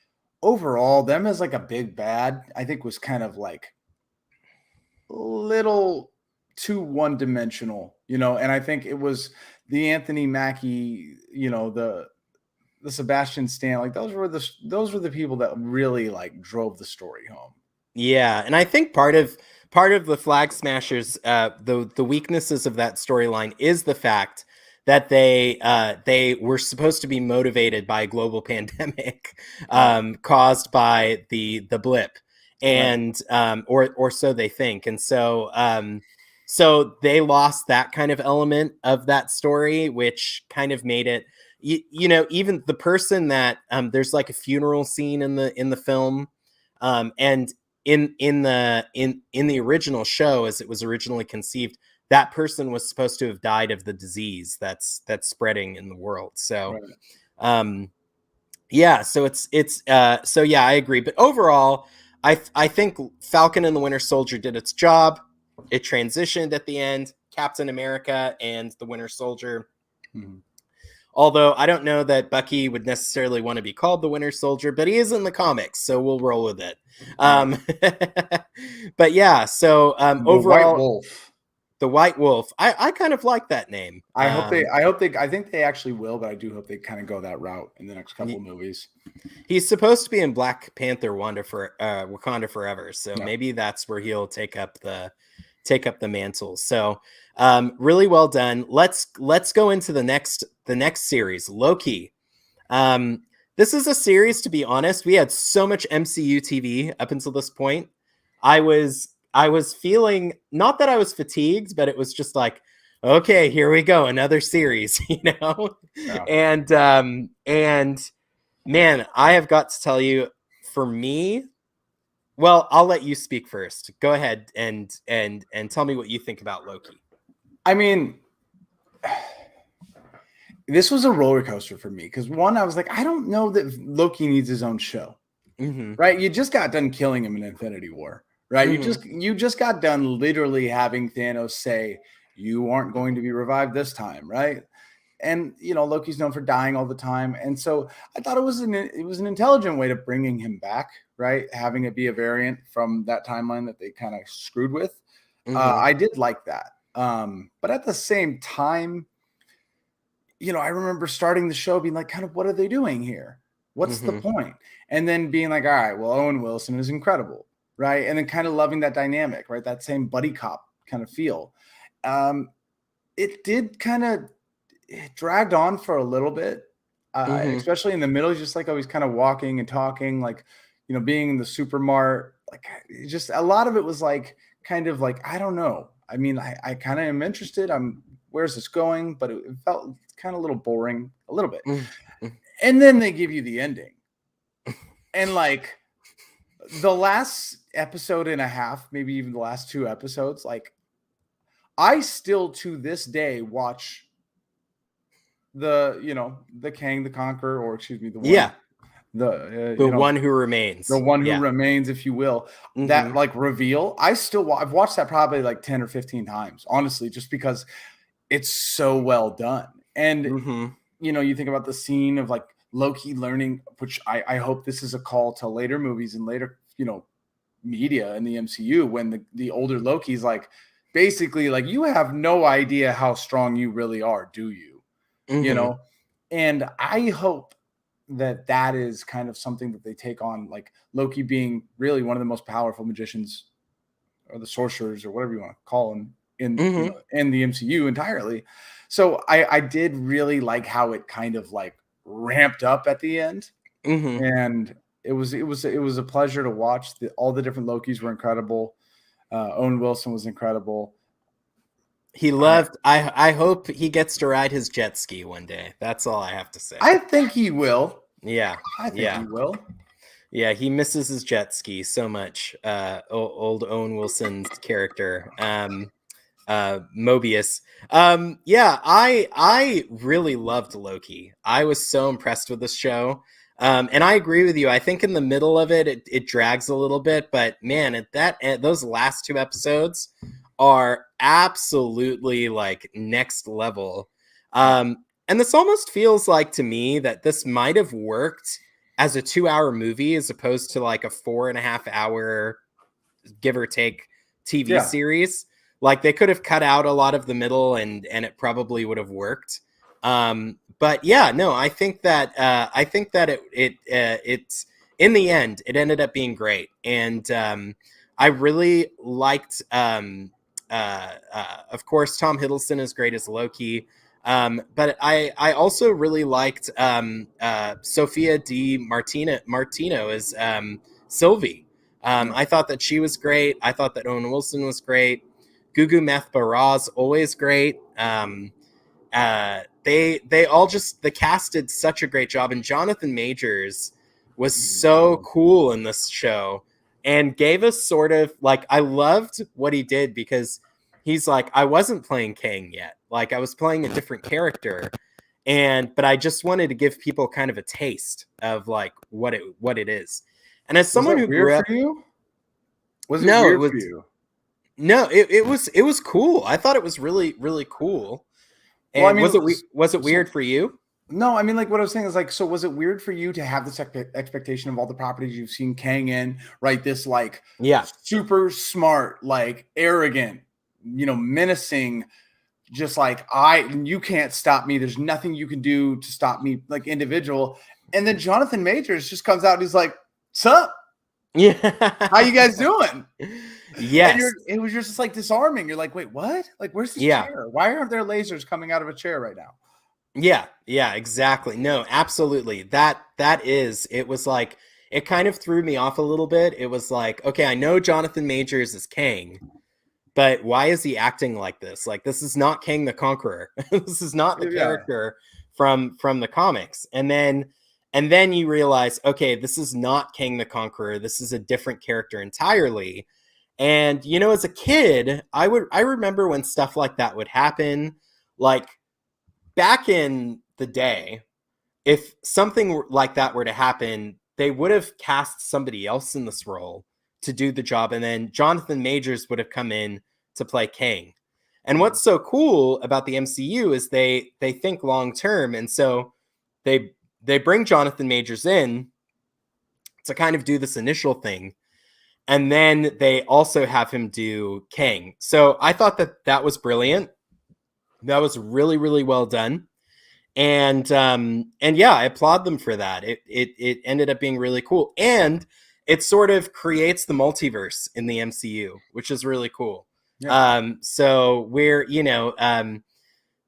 overall, them as like a big bad, I think was kind of like a little too one-dimensional, and I think it was the Anthony Mackie, the Sebastian Stan, like those were the people that really like drove the story home. Yeah, and I think part of the Flag Smashers, the weaknesses of that storyline is the fact that they were supposed to be motivated by a global pandemic caused by the blip, and or so they think, and so they lost that kind of element of that story, which kind of made it. Even the person that there's like a funeral scene in the film, and in the original show, as it was originally conceived, that person was supposed to have died of the disease that's spreading in the world. So, yeah. So so yeah, I agree. But overall, I think Falcon and the Winter Soldier did its job. It transitioned at the end. Captain America and the Winter Soldier. Mm-hmm. Although I don't know that Bucky would necessarily want to be called the Winter Soldier, but he is in the comics, so we'll roll with it. But yeah, so overall, the White Wolf. I kind of like that name. I think they actually will, but I do hope they kind of go that route in the next couple of movies. He's supposed to be in Black Panther Wakanda Forever, so maybe that's where he'll take up the mantle. So really well done. Let's go into the next series, Loki. This is a series, to be honest, we had so much MCU TV up until this point. I was feeling, not that I was fatigued, but it was just like, okay, here we go, another series, Yeah. And man, I have got to tell you, for me, well, I'll let you speak first. Go ahead and tell me what you think about Loki. I mean, this was a roller coaster for me because one, I was like, I don't know that Loki needs his own show, right? You just got done killing him in Infinity War, right? You just got done literally having Thanos say, you aren't going to be revived this time, right? And Loki's known for dying all the time, and so I thought it was an intelligent way to bringing him back, right? Having it be a variant from that timeline that they kind of screwed with. I did like that, but at the same time, I remember starting the show being like, kind of, what are they doing here? What's the point? And then being like, all right, well, Owen Wilson is incredible, right? And then kind of loving that dynamic, right? That same buddy cop kind of feel. It did kind of. It dragged on for a little bit, especially in the middle. Just like always kind of walking and talking, like, being in the supermart, like just a lot of it was like, kind of like, I don't know. I mean, I kind of am interested. Where's this going? But it felt kind of a little boring, a little bit. And then they give you the ending. And like the last episode and a half, maybe even the last 2 episodes, like I still to this day watch the Kang the Conqueror, or excuse me, the one who remains, if you will, that like reveal. I've watched that probably like 10 or 15 times, honestly, just because it's so well done. And you think about the scene of like Loki learning, which I hope this is a call to later movies and later media in the MCU, when the older Loki's like, basically like, you have no idea how strong you really are, do you? And I hope that is kind of something that they take on, like Loki being really one of the most powerful magicians, or the sorcerers, or whatever you want to call them in the MCU entirely. So I did really like how it kind of like ramped up at the end, and it was a pleasure to watch. All the different Lokis were incredible. Owen Wilson was incredible. He loved. I hope he gets to ride his jet ski one day. That's all I have to say. I think he will. Yeah, I think he will. Yeah, he misses his jet ski so much. Old Owen Wilson's character, Mobius. Yeah, I really loved Loki. I was so impressed with this show. And I agree with you. I think in the middle of it drags a little bit, but man, those last two episodes are absolutely like next level. And this almost feels like to me that this might have worked as a 2 hour movie as opposed to like a 4.5 hour, give or take, TV Yeah. series. Like they could have cut out a lot of the middle and it probably would have worked. But yeah, no, I think that it's in the end it ended up being great, and I really liked. Of course, Tom Hiddleston is great as Loki. But I also really liked Sophia Di Martino as Sylvie. I thought that she was great. I thought that Owen Wilson was great. Gugu Meth Baraz always great. They all just, the cast did such a great job, and Jonathan Majors was so cool in this show and gave us sort of like, I loved what he did because he's like, I wasn't playing Kang yet, like I was playing a different character, but I just wanted to give people kind of a taste of like what it is. And as someone who grew up, for you? Was it no, weird it was for you? no, it was cool. I thought it was really really cool. And Well, I mean, was it weird for you? no, I mean, like what I was saying is like, so was it weird for you to have this expectation of all the properties you've seen Kang in, right? This like Yeah. super smart, like arrogant, menacing, just like you can't stop me. There's nothing you can do to stop me, like individual. And then Jonathan Majors just comes out and he's like, "Sup? Yeah. How you guys doing?" Yes. And it was just like disarming. You're like, "Wait, what? Like, where's this Yeah. chair? Why aren't there lasers coming out of a chair right now?" Yeah, exactly. No, absolutely. It was like, it kind of threw me off a little bit. It was like, okay, I know Jonathan Majors is Kang, but why is he acting like this? Like, this is not Kang the Conqueror. This is not the character from the comics. And then you realize, okay, this is not Kang the Conqueror. This is a different character entirely. And as a kid, I remember when stuff like that would happen. Like back in the day, if something like that were to happen, they would have cast somebody else in this role to do the job, and then Jonathan Majors would have come in to play Kang. And what's so cool about the MCU is they think long term, and so they bring Jonathan Majors in to kind of do this initial thing, and then they also have him do Kang. So I thought that was brilliant. That was really really well done. And yeah, I applaud them for that. It ended up being really cool, and it sort of creates the multiverse in the MCU, which is really cool. Yeah. So we're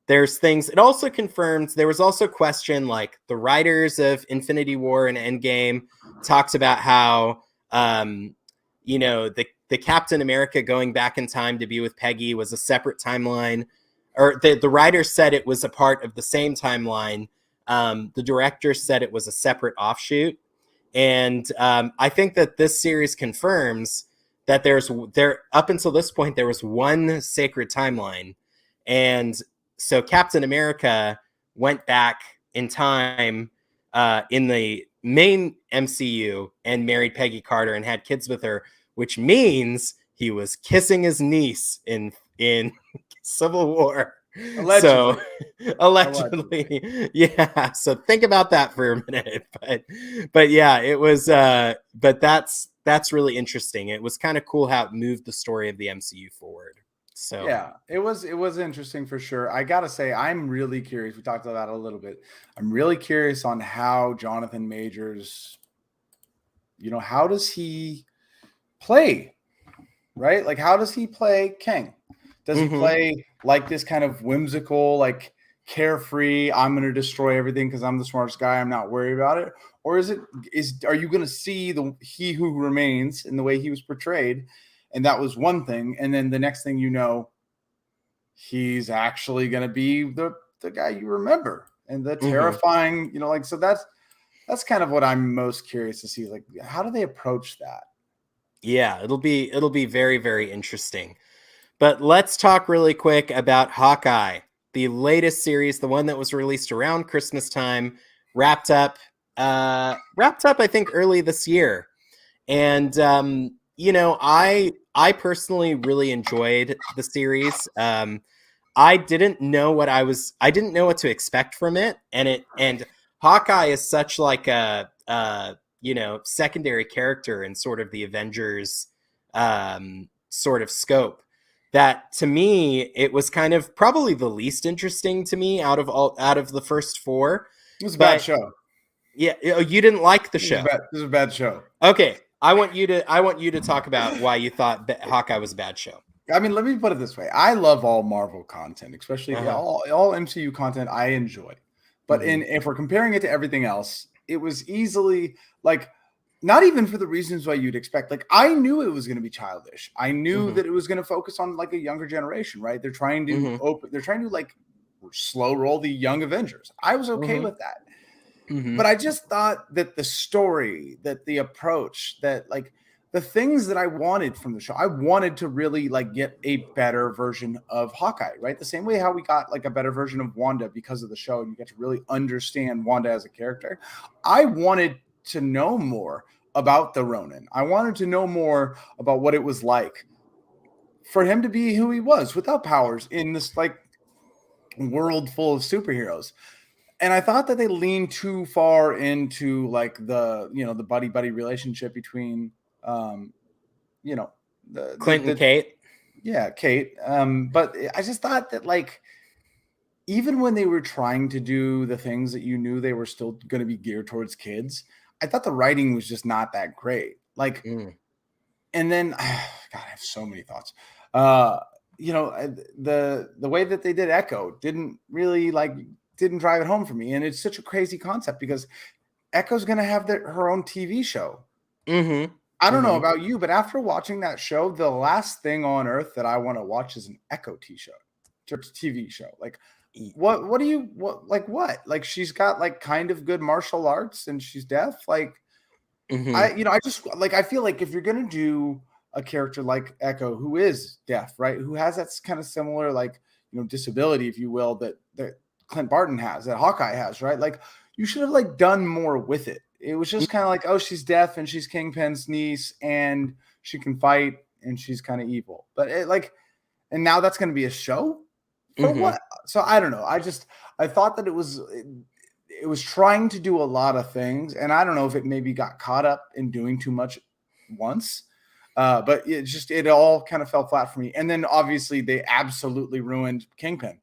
there's things. It also confirms there was also question, like the writers of Infinity War and Endgame talked about how the Captain America going back in time to be with Peggy was a separate timeline. Or the writer said it was a part of the same timeline. The director said it was a separate offshoot. And I think that this series confirms that up until this point, there was one sacred timeline. And so Captain America went back in time in the main MCU and married Peggy Carter and had kids with her, which means he was kissing his niece in Civil War. Allegedly. So allegedly. Yeah. So think about that for a minute. But yeah, it was but that's really interesting. It was kind of cool how it moved the story of the MCU forward. So yeah, it was interesting for sure. I gotta say, I'm really curious. We talked about it a little bit. I'm really curious on how Jonathan Majors, how does he play? Right? Like, how does he play Kang? Does he play like this kind of whimsical, like carefree, I'm going to destroy everything because I'm the smartest guy, I'm not worried about it? Or are you going to see he who remains in the way he was portrayed? And that was one thing. And then the next thing he's actually going to be the guy you remember, and the terrifying, so that's kind of what I'm most curious to see. Like, how do they approach that? Yeah, it'll be very, very interesting. But let's talk really quick about Hawkeye, the latest series, the one that was released around Christmas time, wrapped up wrapped up, I think, early this year. And you know, I personally really enjoyed the series. I didn't know what to expect from it, and Hawkeye is such like a you know, secondary character in sort of the Avengers sort of scope, that to me it was kind of probably the least interesting to me out of the first four. It was a bad But show. yeah, you didn't like the show. This is a bad show. Okay, I want you to talk about why you thought that Hawkeye was a bad show. I mean, let me put it this way. I love all Marvel content, especially Uh-huh. all MCU content I enjoy. But if we're comparing it to everything else, it was easily like not even for the reasons why you'd expect. Like I knew it was going to be childish. I knew that it was going to focus on like a younger generation, right? They're trying to they're trying to like slow roll the young Avengers. I was okay with that. But I just thought that the story, that the approach, that like the things that I wanted from the show, I wanted to really like get a better version of Hawkeye, right? The same way how we got like a better version of Wanda because of the show, and you get to really understand Wanda as a character. I wanted to know more about the Ronin. I wanted to know more about what it was like for him to be who he was without powers in this like world full of superheroes. And I thought that they leaned too far into like the, you know, the buddy relationship between you know, Clinton Kate. Yeah, Kate. But I just thought that like even when they were trying to do the things that you knew they were still going to be geared towards kids, I thought the writing was just not that great. Like, and then God, I have so many thoughts. You know, the way that they did Echo didn't drive it home for me. And it's such a crazy concept because Echo's going to have her own TV show. I don't know about you, but after watching that show, the last thing on earth that I want to watch is an Echo TV show. Like, what? Like, she's got like kind of good martial arts and she's deaf. Like, I feel like if you're going to do a character like Echo, who is deaf, right? Who has that kind of similar, like, you know, disability, if you will, that Clint Barton has, that Hawkeye has, right? Like, you should have like done more with it. It was just kind of like, oh, she's deaf and she's Kingpin's niece and she can fight and she's kind of evil. But and now that's going to be a show for what? So I don't know. I thought that it was trying to do a lot of things, and I don't know if it maybe got caught up in doing too much once. But it all kind of fell flat for me. And then obviously they absolutely ruined Kingpin.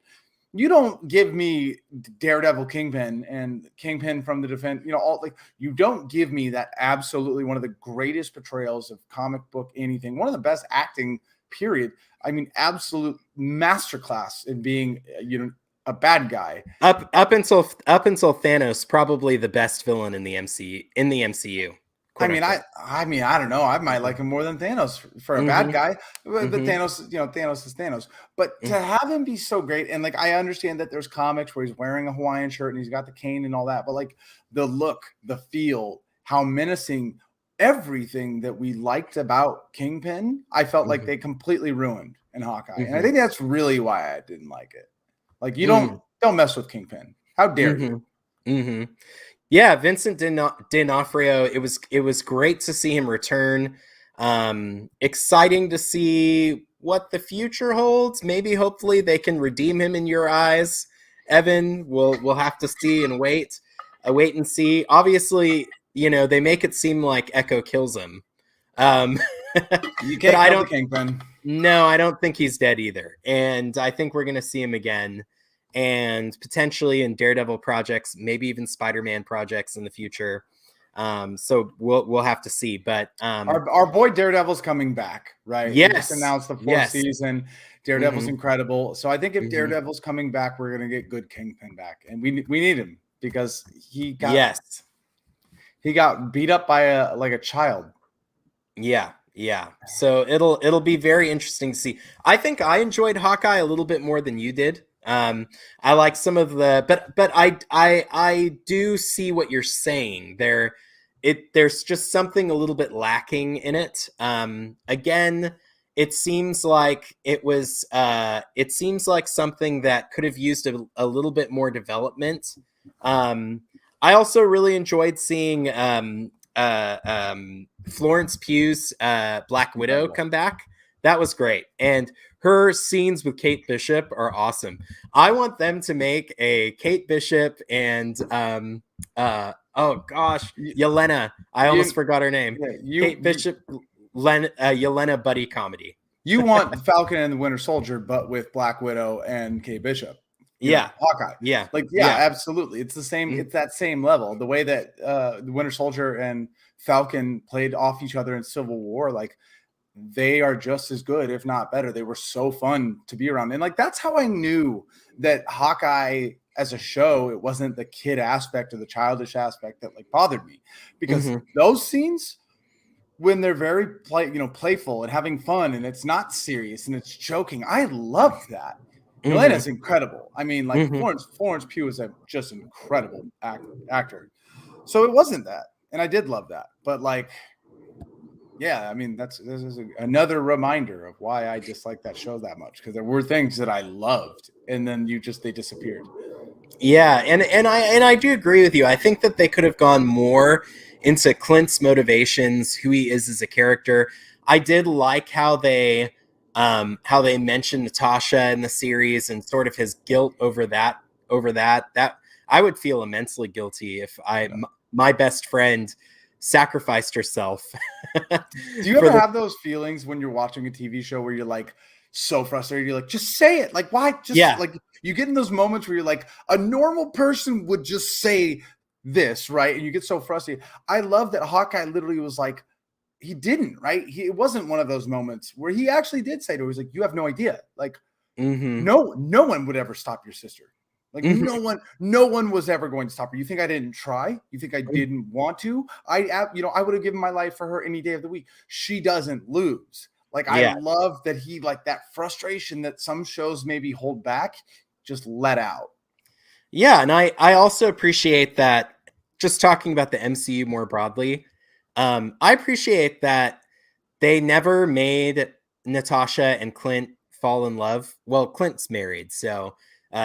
You don't give me Daredevil Kingpin and Kingpin from the Defense, you know, all like you don't give me that absolutely one of the greatest portrayals of comic book anything, one of the best acting, period. I mean, absolute masterclass in being, you know, a bad guy. Up until Thanos, probably the best villain in the MCU. I mean, I don't know. I might like him more than Thanos for a bad guy, but Thanos, you know, Thanos is Thanos. But to have him be so great, and like I understand that there's comics where he's wearing a Hawaiian shirt and he's got the cane and all that, but like the look, the feel, how menacing, everything that we liked about Kingpin, I felt like they completely ruined in Hawkeye, and I think that's really why I didn't like it. Like you don't mess with Kingpin. How dare you? Yeah, Vincent D'Onofrio. It was great to see him return. Exciting to see what the future holds. Maybe, hopefully, they can redeem him in your eyes. Evan, we'll have to see and wait and see. Obviously, you know, they make it seem like Echo kills him. You can't kill the Kingpin. No, I don't think he's dead either. And I think we're going to see him again. And potentially in Daredevil projects, maybe even Spider-Man projects in the future. So we'll have to see. But our boy Daredevil's coming back, right? Yes. He just announced the fourth season. Daredevil's incredible. So I think if Daredevil's coming back, we're gonna get good Kingpin back, and we need him because he got beat up by a child. Yeah. So it'll be very interesting to see. I think I enjoyed Hawkeye a little bit more than you did. I like some of the, but I do see what you're saying there. There's just something a little bit lacking in it. Again, it seems like it seems like something that could have used a little bit more development. I also really enjoyed seeing Florence Pugh's Black Widow Incredible. come back. That was great. And her scenes with Kate Bishop are awesome. I want them to make a Kate Bishop and oh gosh, Yelena. I almost forgot her name. Yeah, Kate Bishop, Yelena buddy comedy. You want the Falcon and the Winter Soldier, but with Black Widow and Kate Bishop. Yeah. Hawkeye. Yeah. Like, yeah, absolutely. It's the same. It's that same level. The way that the Winter Soldier and Falcon played off each other in Civil War, like they are just as good, if not better. They were so fun to be around. And like, that's how I knew that Hawkeye as a show, it wasn't the kid aspect or the childish aspect that like bothered me, because those scenes, when they're very playful and having fun and it's not serious and it's joking, I love that. Yelena's incredible. I mean, like Florence Pugh is just an incredible actor. So it wasn't that, and I did love that. But like, yeah, I mean, this is another reminder of why I dislike that show that much, because there were things that I loved, and then they disappeared. Yeah, and I do agree with you. I think that they could have gone more into Clint's motivations, who he is as a character. I did like how they mentioned Natasha in the series and sort of his guilt over that. That I would feel immensely guilty if my best friend sacrificed herself. Do you ever have those feelings when you're watching a TV show where you're like so frustrated? You're like, just say it. Like, why? Just like, you get in those moments where you're like, a normal person would just say this, right? And you get so frustrated. I love that Hawkeye literally was like, he didn't, right? It wasn't one of those moments where he actually did say to her, he's like, you have no idea. Like, no one would ever stop your sister. Like, no one was ever going to stop her. You think I didn't try? You think I didn't want to? I would have given my life for her any day of the week. She doesn't lose. Like, I love that he, like, that frustration that some shows maybe hold back, just let out. Yeah, and I also appreciate that, just talking about the MCU more broadly, I appreciate that they never made Natasha and Clint fall in love. Well, Clint's married, so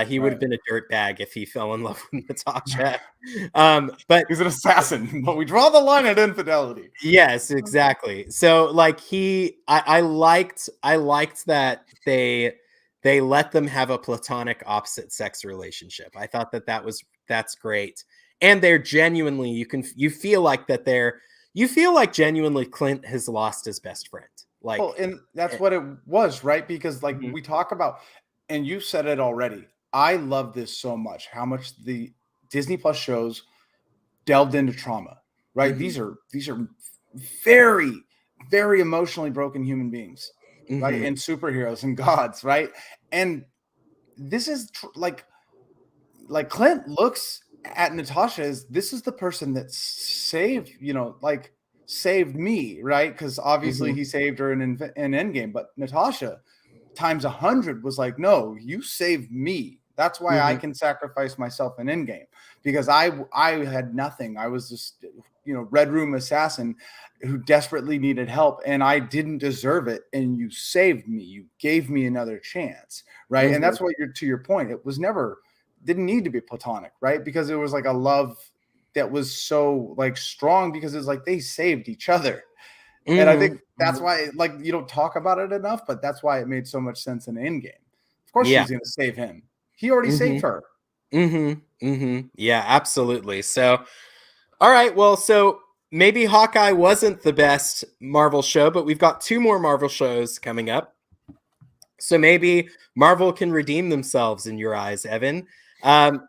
he would have been a dirtbag if he fell in love with Natasha. But he's an assassin, but we draw the line at infidelity. Yes, exactly. So like I liked that they let them have a platonic opposite sex relationship. I thought that's great. And they're genuinely, you feel like genuinely Clint has lost his best friend. Like, well, and that's what it was, right? Because like we talk about, and you said it already, I love this so much, how much the Disney Plus shows delved into trauma, right? These are very, very emotionally broken human beings, right? And superheroes and gods, right? And this is like Clint looks at Natasha as, this is the person that saved me, right? Because obviously he saved her in Endgame, but Natasha times 100 was like, no, you saved me. That's why I can sacrifice myself in Endgame, because I had nothing. I was just, Red Room assassin who desperately needed help, and I didn't deserve it. And you saved me. You gave me another chance, right? And that's what to your point. It was didn't need to be platonic, right? Because it was like a love that was so like strong, because it's like they saved each other. And I think that's why, like, you don't talk about it enough, but that's why it made so much sense in Endgame. Of course, she's going to save him. He already saved her. Yeah, absolutely. So, all right. Well, so maybe Hawkeye wasn't the best Marvel show, but we've got 2 more Marvel shows coming up. So maybe Marvel can redeem themselves in your eyes, Evan.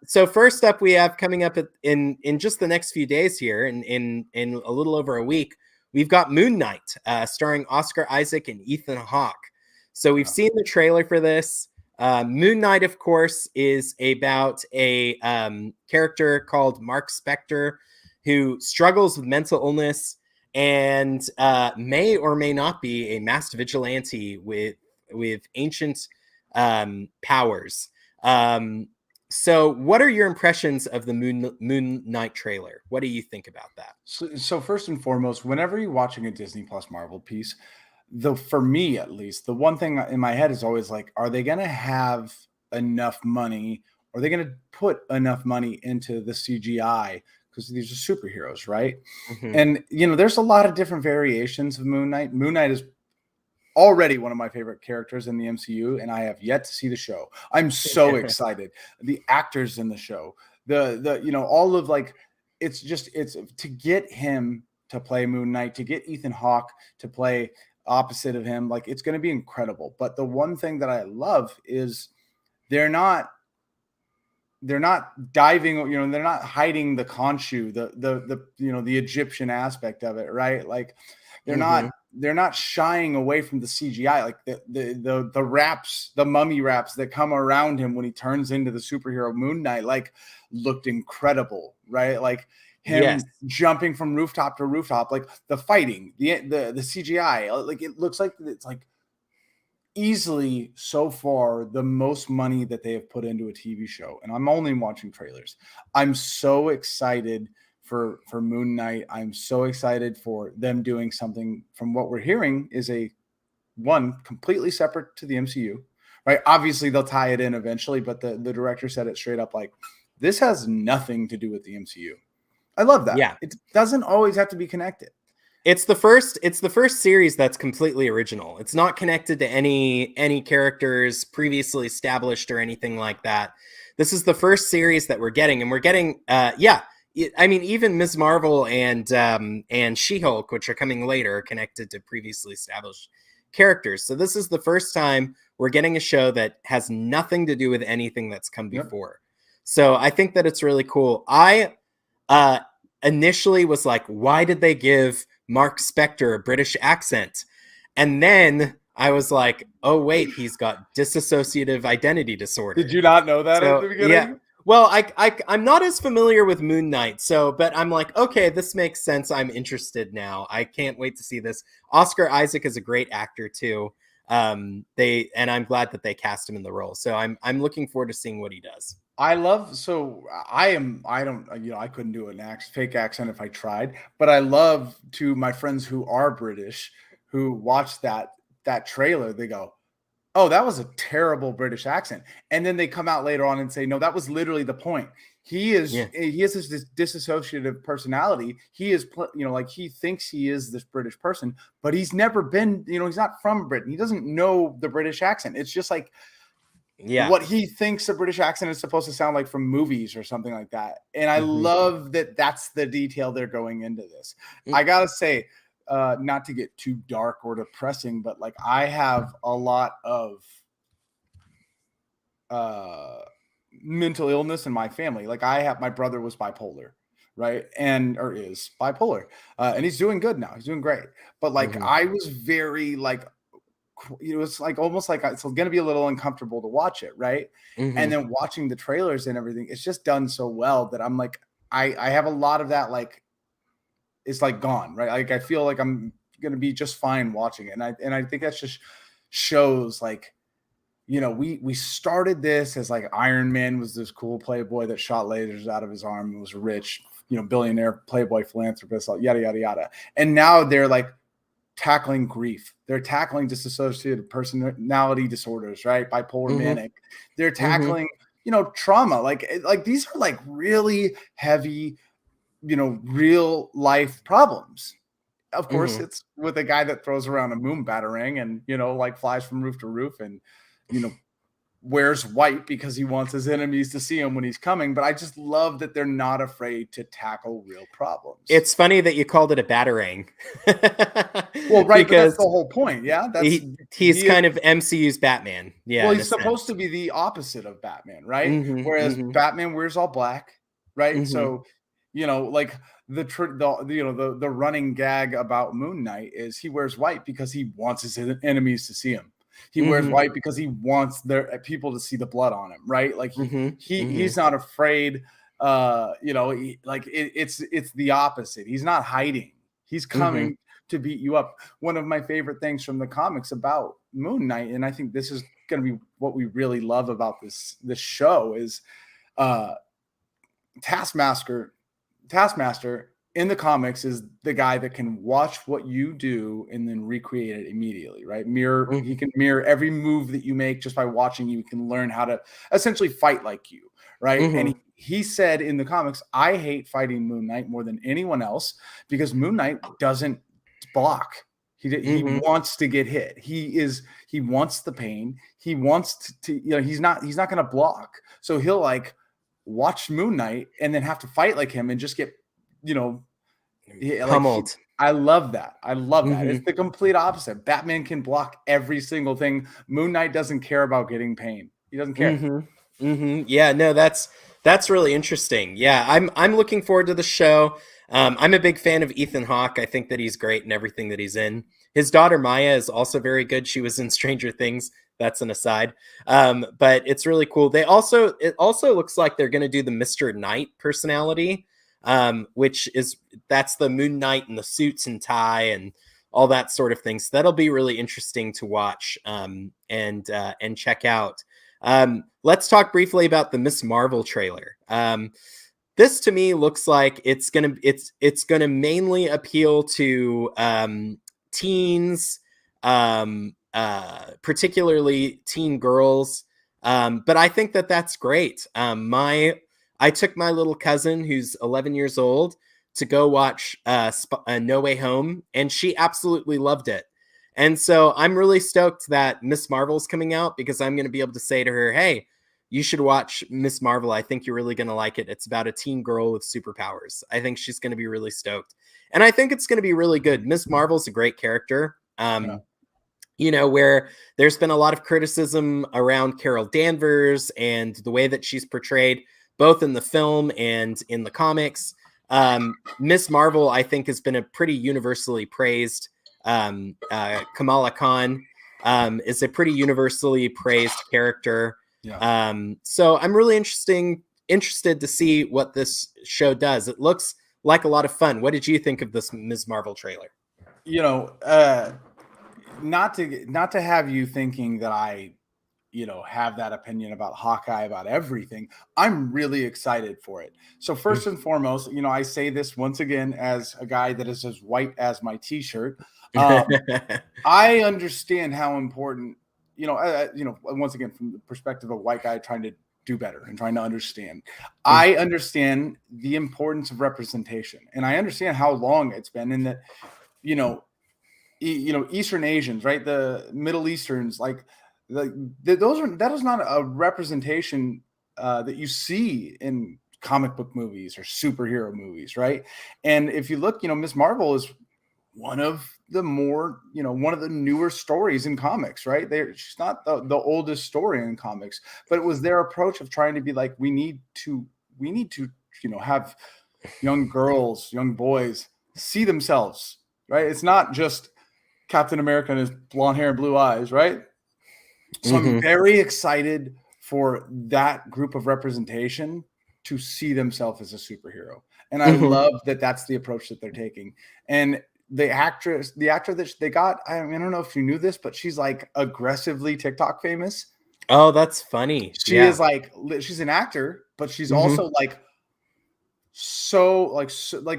So first up, we have coming up in just the next few days here, in a little over a week, we've got Moon Knight, starring Oscar Isaac and Ethan Hawke. So we've seen the trailer for this. Moon Knight, of course, is about a character called Mark Spector, who struggles with mental illness and may or may not be a masked vigilante with ancient powers. So what are your impressions of the Moon Knight trailer? What do you think about that? So first and foremost, whenever you're watching a Disney Plus Marvel piece, for me at least, the one thing in my head is always like, are they going to have enough money, are they going to put enough money into the CGI? Because these are superheroes, right? Mhm. And, there's a lot of different variations of Moon Knight. Moon Knight is already one of my favorite characters in the MCU, and I have yet to see the show. I'm so excited. The actors in the show, all of like, it's to get him to play Moon Knight, to get Ethan Hawke to play opposite of him, like, it's going to be incredible. But the one thing that I love is they're not diving, they're not hiding the Khonshu, the Egyptian aspect of it, right? Like, they're not shying away from the CGI, like the wraps, the mummy wraps that come around him when he turns into the superhero Moon Knight, like, looked incredible, right? Like him jumping from rooftop to rooftop, like the fighting, the CGI, like it looks like it's like easily so far the most money that they have put into a TV show, and I'm only watching trailers. I'm so excited for Moon Knight. I'm so excited for them doing something, from what we're hearing, is one completely separate to the MCU, right? Obviously they'll tie it in eventually, but the director said it straight up, like, this has nothing to do with the MCU. I love that. Yeah. It doesn't always have to be connected. It's the first series that's completely original. It's not connected to any characters previously established or anything like that. This is the first series that we're getting, and we're getting I mean, even Ms. Marvel and She-Hulk, which are coming later, are connected to previously established characters. So this is the first time we're getting a show that has nothing to do with anything that's come before. So I think that it's really cool. I initially was like, why did they give Mark Spector a British accent? And then I was like, oh wait, he's got dissociative identity disorder. Did you not know that at the beginning? Yeah. Well, I'm not as familiar with Moon Knight, but I'm like, okay, this makes sense. I'm interested now. I can't wait to see this. Oscar Isaac is a great actor too. And I'm glad that they cast him in the role. So I'm looking forward to seeing what he does. I couldn't do an fake accent if I tried, but I love, to my friends who are British, who watch that trailer, they go, oh, that was a terrible British accent. And then they come out later on and say, no, that was literally the point. He has this dissociative personality. He is, like, he thinks he is this British person, but he's never been, he's not from Britain. He doesn't know the British accent. It's just like, what he thinks a British accent is supposed to sound like from movies or something like that. And I love that that's the detail they're going into this. I gotta say, not to get too dark or depressing, but like, I have a lot of mental illness in my family. Like, my brother was bipolar, right? Or is bipolar, and he's doing good now. He's doing great. But like, I was very like, it was like almost like it's going to be a little uncomfortable to watch it, right? And then watching the trailers and everything, it's just done so well that I'm like, I have a lot of that, like, it's like gone, right? Like, I feel like I'm going to be just fine watching it. And I think that's just shows, like, we started this as like Iron Man was this cool playboy that shot lasers out of his arm and was rich, billionaire playboy philanthropist, yada, yada, yada. And now they're like tackling grief. They're tackling dissociative personality disorders, right? Bipolar, manic. They're tackling, trauma. Like these are like really heavy, real life problems. Of course, it's with a guy that throws around a moon batarang and, like, flies from roof to roof and, wears white because he wants his enemies to see him when he's coming. But I just love that they're not afraid to tackle real problems. It's funny that you called it a batarang. Well, right, because that's the whole point. Yeah, he's kind of MCU's Batman. Yeah, well, he's supposed to be the opposite of Batman, right? Whereas Batman wears all black, right? So, like the running gag about Moon Knight is he wears white because he wants his enemies to see him. He wears white because he wants people to see the blood on him, right? Like he's not afraid. It's the opposite. He's not hiding. He's coming to beat you up. One of my favorite things from the comics about Moon Knight, and I think this is going to be what we really love about this show, is Taskmaster in the comics is the guy that can watch what you do and then recreate it immediately, right? He can mirror every move that you make just by watching you. He can learn how to essentially fight like you, right? And he said in the comics, I hate fighting Moon Knight more than anyone else because Moon Knight doesn't block. He wants to get hit. He wants the pain. He wants to he's not going to block. So he'll like watch Moon Knight and then have to fight like him and just get, pummeled. I love that. I love that. It's the complete opposite. Batman can block every single thing. Moon Knight doesn't care about getting pain. He doesn't care. Yeah, no, that's really interesting. Yeah, I'm looking forward to the show. I'm a big fan of Ethan Hawke. I think that he's great in everything that he's in. His daughter Maya is also very good. She was in Stranger Things. That's an aside. But it's really cool. It also looks like they're going to do the Mr. Knight personality, that's the Moon Knight and the suits and tie and all that sort of thing. So that'll be really interesting to watch and check out. Let's talk briefly about the Miss Marvel trailer. This to me looks like it's gonna mainly appeal to teens, particularly teen girls. But I think that that's great. I took my little cousin who's 11 years old to go watch No Way Home, and she absolutely loved it. And so I'm really stoked that Miss Marvel's coming out because I'm going to be able to say to her, hey, you should watch Miss Marvel. I think you're really going to like it. It's about a teen girl with superpowers. I think she's going to be really stoked. And I think it's going to be really good. Miss Marvel's a great character. Where there's been a lot of criticism around Carol Danvers and the way that she's portrayed, both in the film and in the comics. Miss Marvel, I think, has been a pretty universally praised. Kamala Khan is a pretty universally praised character. Yeah. So I'm really interested to see what this show does. It looks like a lot of fun. What did you think of this Ms. Marvel trailer? Not to have you thinking that I, have that opinion about Hawkeye, about everything. I'm really excited for it. So first and foremost, I say this once again as a guy that is as white as my t-shirt. I understand how important, once again, from the perspective of a white guy trying to do better and trying to understand, I understand the importance of representation, and I understand how long it's been in that, Eastern Asians, right? The Middle Easterns, that is not a representation that you see in comic book movies or superhero movies, right? And if you look, Miss Marvel is one of the more, one of the newer stories in comics, right? She's not the oldest story in comics, but it was their approach of trying to be like, we need to, have young girls, young boys see themselves, right? It's not just Captain America and his blonde hair and blue eyes, right? So I'm very excited for that group of representation to see themselves as a superhero. And I love that that's the approach that they're taking. And the actor that they got, I don't know if you knew this, but she's like aggressively TikTok famous. Oh, that's funny. She is she's an actor, but she's also so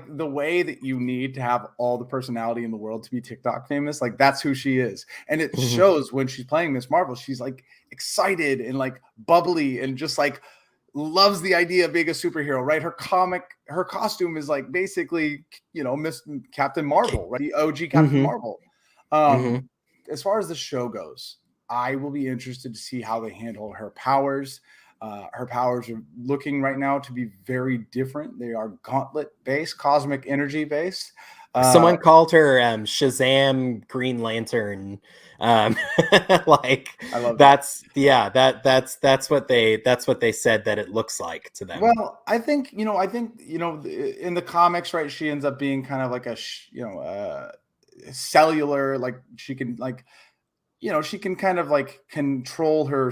the way that you need to have all the personality in the world to be TikTok famous, like that's who she is. And it shows when she's playing Miss Marvel. She's like excited and like bubbly and just like loves the idea of being a superhero, right? Her costume is like basically, Miss Captain Marvel, right? The OG Captain Marvel. As far as the show goes, I will be interested to see how they handle her powers. Her powers are looking right now to be very different. They are gauntlet-based, cosmic energy-based. Someone called her Shazam Green Lantern. I love that's what they said that it looks like to them. Well, I think in the comics, right, she ends up being kind of like a cellular, like she can she can kind of like control her,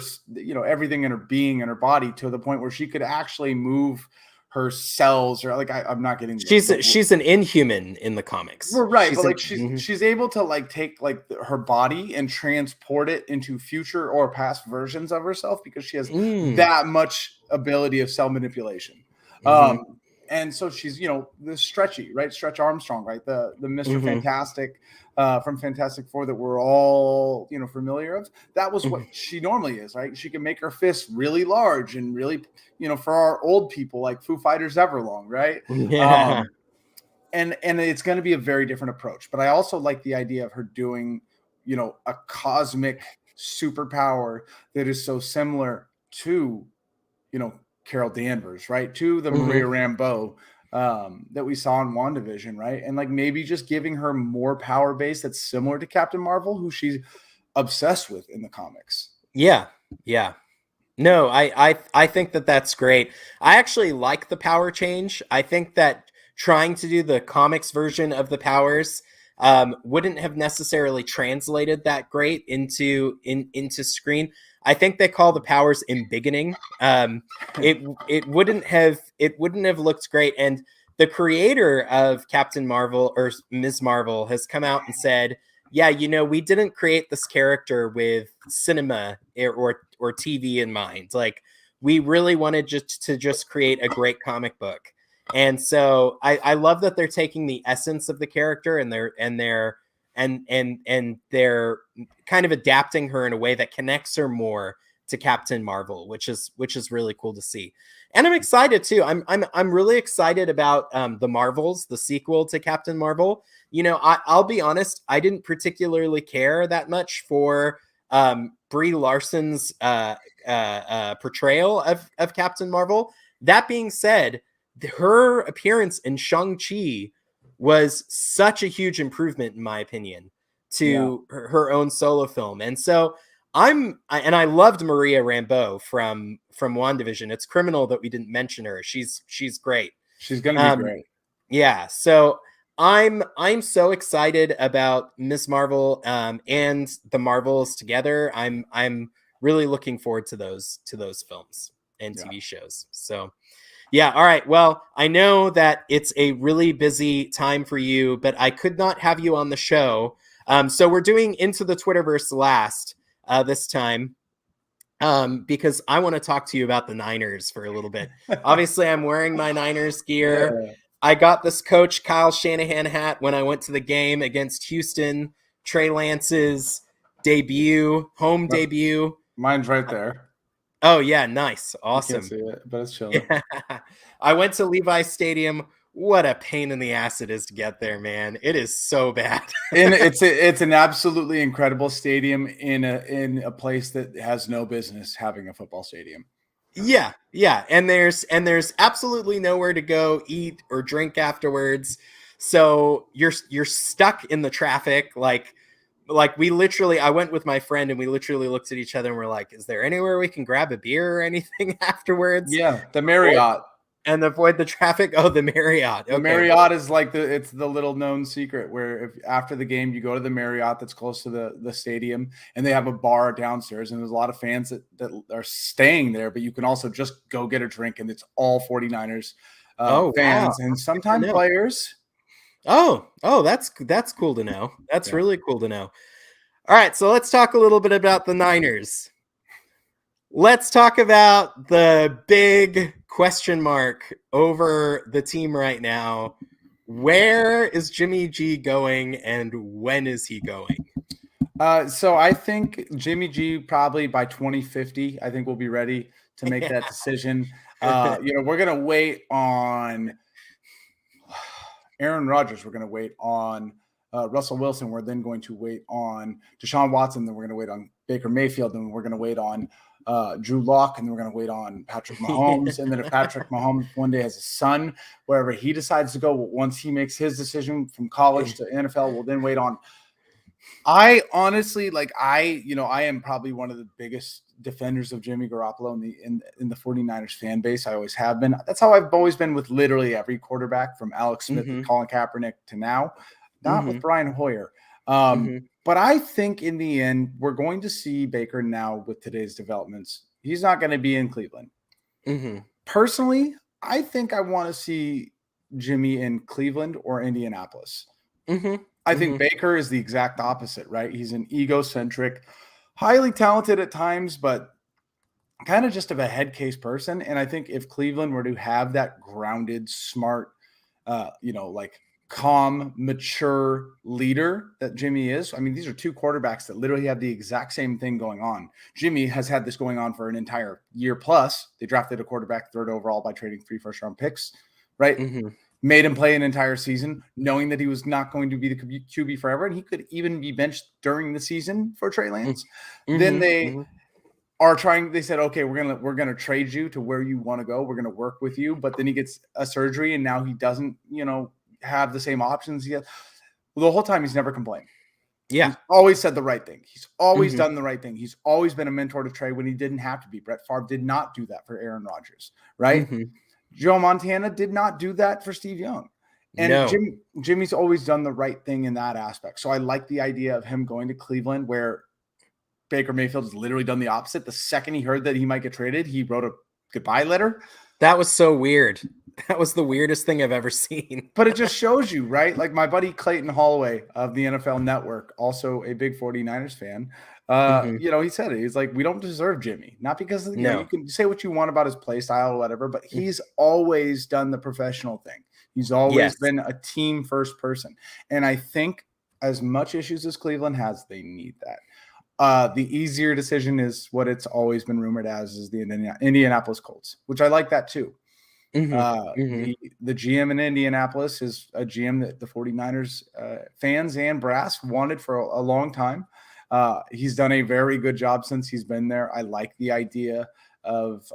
everything in her being and her body to the point where she could actually move her cells, or I'm not getting. She's an Inhuman in the comics, right? But she's able to take her body and transport it into future or past versions of herself because she has that much ability of cell manipulation. And so she's, the stretchy, right? Stretch Armstrong, right? The Mr. Mhm. Fantastic from Fantastic Four that we're all, familiar of. That was what Mhm. she normally is, right? She can make her fists really large and really, for our old people, like Foo Fighters Everlong, right? Yeah. And it's going to be a very different approach. But I also like the idea of her doing, a cosmic superpower that is so similar to, Carol Danvers, right? To the Maria Mhm. Rambeau that we saw in WandaVision, right? And like maybe just giving her more power base that's similar to Captain Marvel, who she's obsessed with in the comics. Yeah. Yeah. No, I think that that's great. I actually like the power change. I think that trying to do the comics version of the powers wouldn't have necessarily translated that great into screen. I think they call the powers embiggening. It wouldn't have looked great. And the creator of Captain Marvel or Ms. Marvel has come out and said, yeah, we didn't create this character with cinema or TV in mind. Like, we really wanted just create a great comic book. And so I love that they're taking the essence of the character and they're kind of adapting her in a way that connects her more to Captain Marvel, which is really cool to see. And I'm excited too. I'm really excited about the Marvels, the sequel to Captain Marvel. I'll be honest, I didn't particularly care that much for Brie Larson's portrayal of Captain Marvel. That being said, her appearance in Shang-Chi was such a huge improvement, in my opinion, to her own solo film. And so I loved Maria Rambeau from WandaVision. It's criminal that we didn't mention her. She's great. She's going to be great. Yeah. So I'm so excited about Miss Marvel and the Marvels together. I'm really looking forward to those films and TV shows. So yeah, all right. Well, I know that it's a really busy time for you, but I could not have you on the show. So we're doing Into the Twitterverse last this time because I want to talk to you about the Niners for a little bit. Obviously, I'm wearing my Niners gear. Yeah. I got this Coach Kyle Shanahan hat when I went to the game against Houston. Trey Lance's home debut. Mine's right there. Oh, yeah, nice. Awesome. You can't see it, but it's chilling. Yeah. I went to Levi Stadium. What a pain in the ass it is to get there, man. It is so bad. And it's an absolutely incredible stadium in a place that has no business having a football stadium. Yeah. And there's absolutely nowhere to go eat or drink afterwards. So you're stuck in the traffic. Like I went with my friend and we literally looked at each other and we're like, is there anywhere we can grab a beer or anything afterwards? Yeah, the Marriott. And avoid the traffic. Oh, the Marriott. The Marriott is like it's the little known secret where if after the game you go to the Marriott that's close to the stadium and they have a bar downstairs and there's a lot of fans that are staying there, but you can also just go get a drink and it's all 49ers fans and sometimes players. Oh, that's cool to know. That's really cool to know. All right, so let's talk a little bit about the Niners. Let's talk about the big question mark over the team right now. Where is Jimmy G going and when is he going? So I think Jimmy G probably by 2050, I think we'll be ready to make that decision. We're going to wait on Aaron Rodgers. We're going to wait on Russell Wilson. We're then going to wait on Deshaun Watson. Then we're going to wait on Baker Mayfield. Then we're going to wait on Drew Lock, and then we're going to wait on Patrick Mahomes. And then if Patrick Mahomes one day has a son, wherever he decides to go, once he makes his decision from college to NFL, we'll then wait on. I honestly, I am probably one of the biggest defenders of Jimmy Garoppolo in the 49ers fan base. I always have been. That's how I've always been with literally every quarterback from Alex Smith to Colin Kaepernick to now, not with Brian Hoyer. But I think in the end, we're going to see Baker now with today's developments. He's not going to be in Cleveland. Personally, I think I want to see Jimmy in Cleveland or Indianapolis. I think Baker is the exact opposite, right? He's an egocentric, highly talented at times, but kind of just of a head case person. And I think if Cleveland were to have that grounded, smart, like calm, mature leader that Jimmy is, I mean, these are two quarterbacks that literally have the exact same thing going on. Jimmy has had this going on for an entire year plus. They drafted a quarterback third overall by trading 3 first-round picks, right? Mm-hmm. Made him play an entire season, knowing that he was not going to be the QB forever, and he could even be benched during the season for Trey Lance. Mm-hmm. Then they they said, okay, we're gonna trade you to where you want to go. We're gonna work with you. But then he gets a surgery, and now he doesn't, have the same options yet. Well, the whole time he's never complained. Yeah. He's always said the right thing. He's always Mm-hmm. done the right thing. He's always been a mentor to Trey when he didn't have to be. Brett Favre did not do that for Aaron Rodgers, right? Mm-hmm. Joe Montana did not do that for Steve Young. And No. Jimmy's always done the right thing in that aspect. So I like the idea of him going to Cleveland, where Baker Mayfield has literally done the opposite. The second he heard that he might get traded, he wrote a goodbye letter. That was so weird. That was the weirdest thing I've ever seen. But it just shows you, right? Like my buddy Clayton Holloway of the NFL Network, also a big 49ers fan. He said it. He's like, we don't deserve Jimmy. Not because of, you can say what you want about his play style or whatever, but he's always done the professional thing. He's always been a team first person. And I think as much issues as Cleveland has, they need that. The easier decision is what it's always been rumored as, is the Indianapolis Colts, which I like that too. The GM in Indianapolis is a GM that the 49ers fans and brass wanted for a long time. He's done a very good job since he's been there. I like the idea of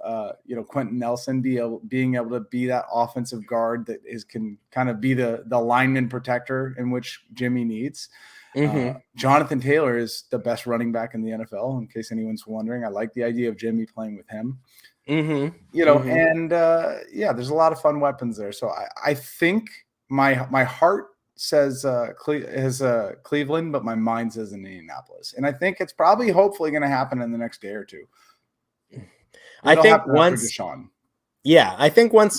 Quentin Nelson being able to be that offensive guard that can kind of be the lineman protector in which Jimmy needs. Jonathan Taylor is the best running back in the NFL, in case anyone's wondering. I like the idea of Jimmy playing with him. And there's a lot of fun weapons there. So I think my heart says Cleveland, but my mind says Indianapolis. And I think it's probably hopefully going to happen in the next day or two. I think once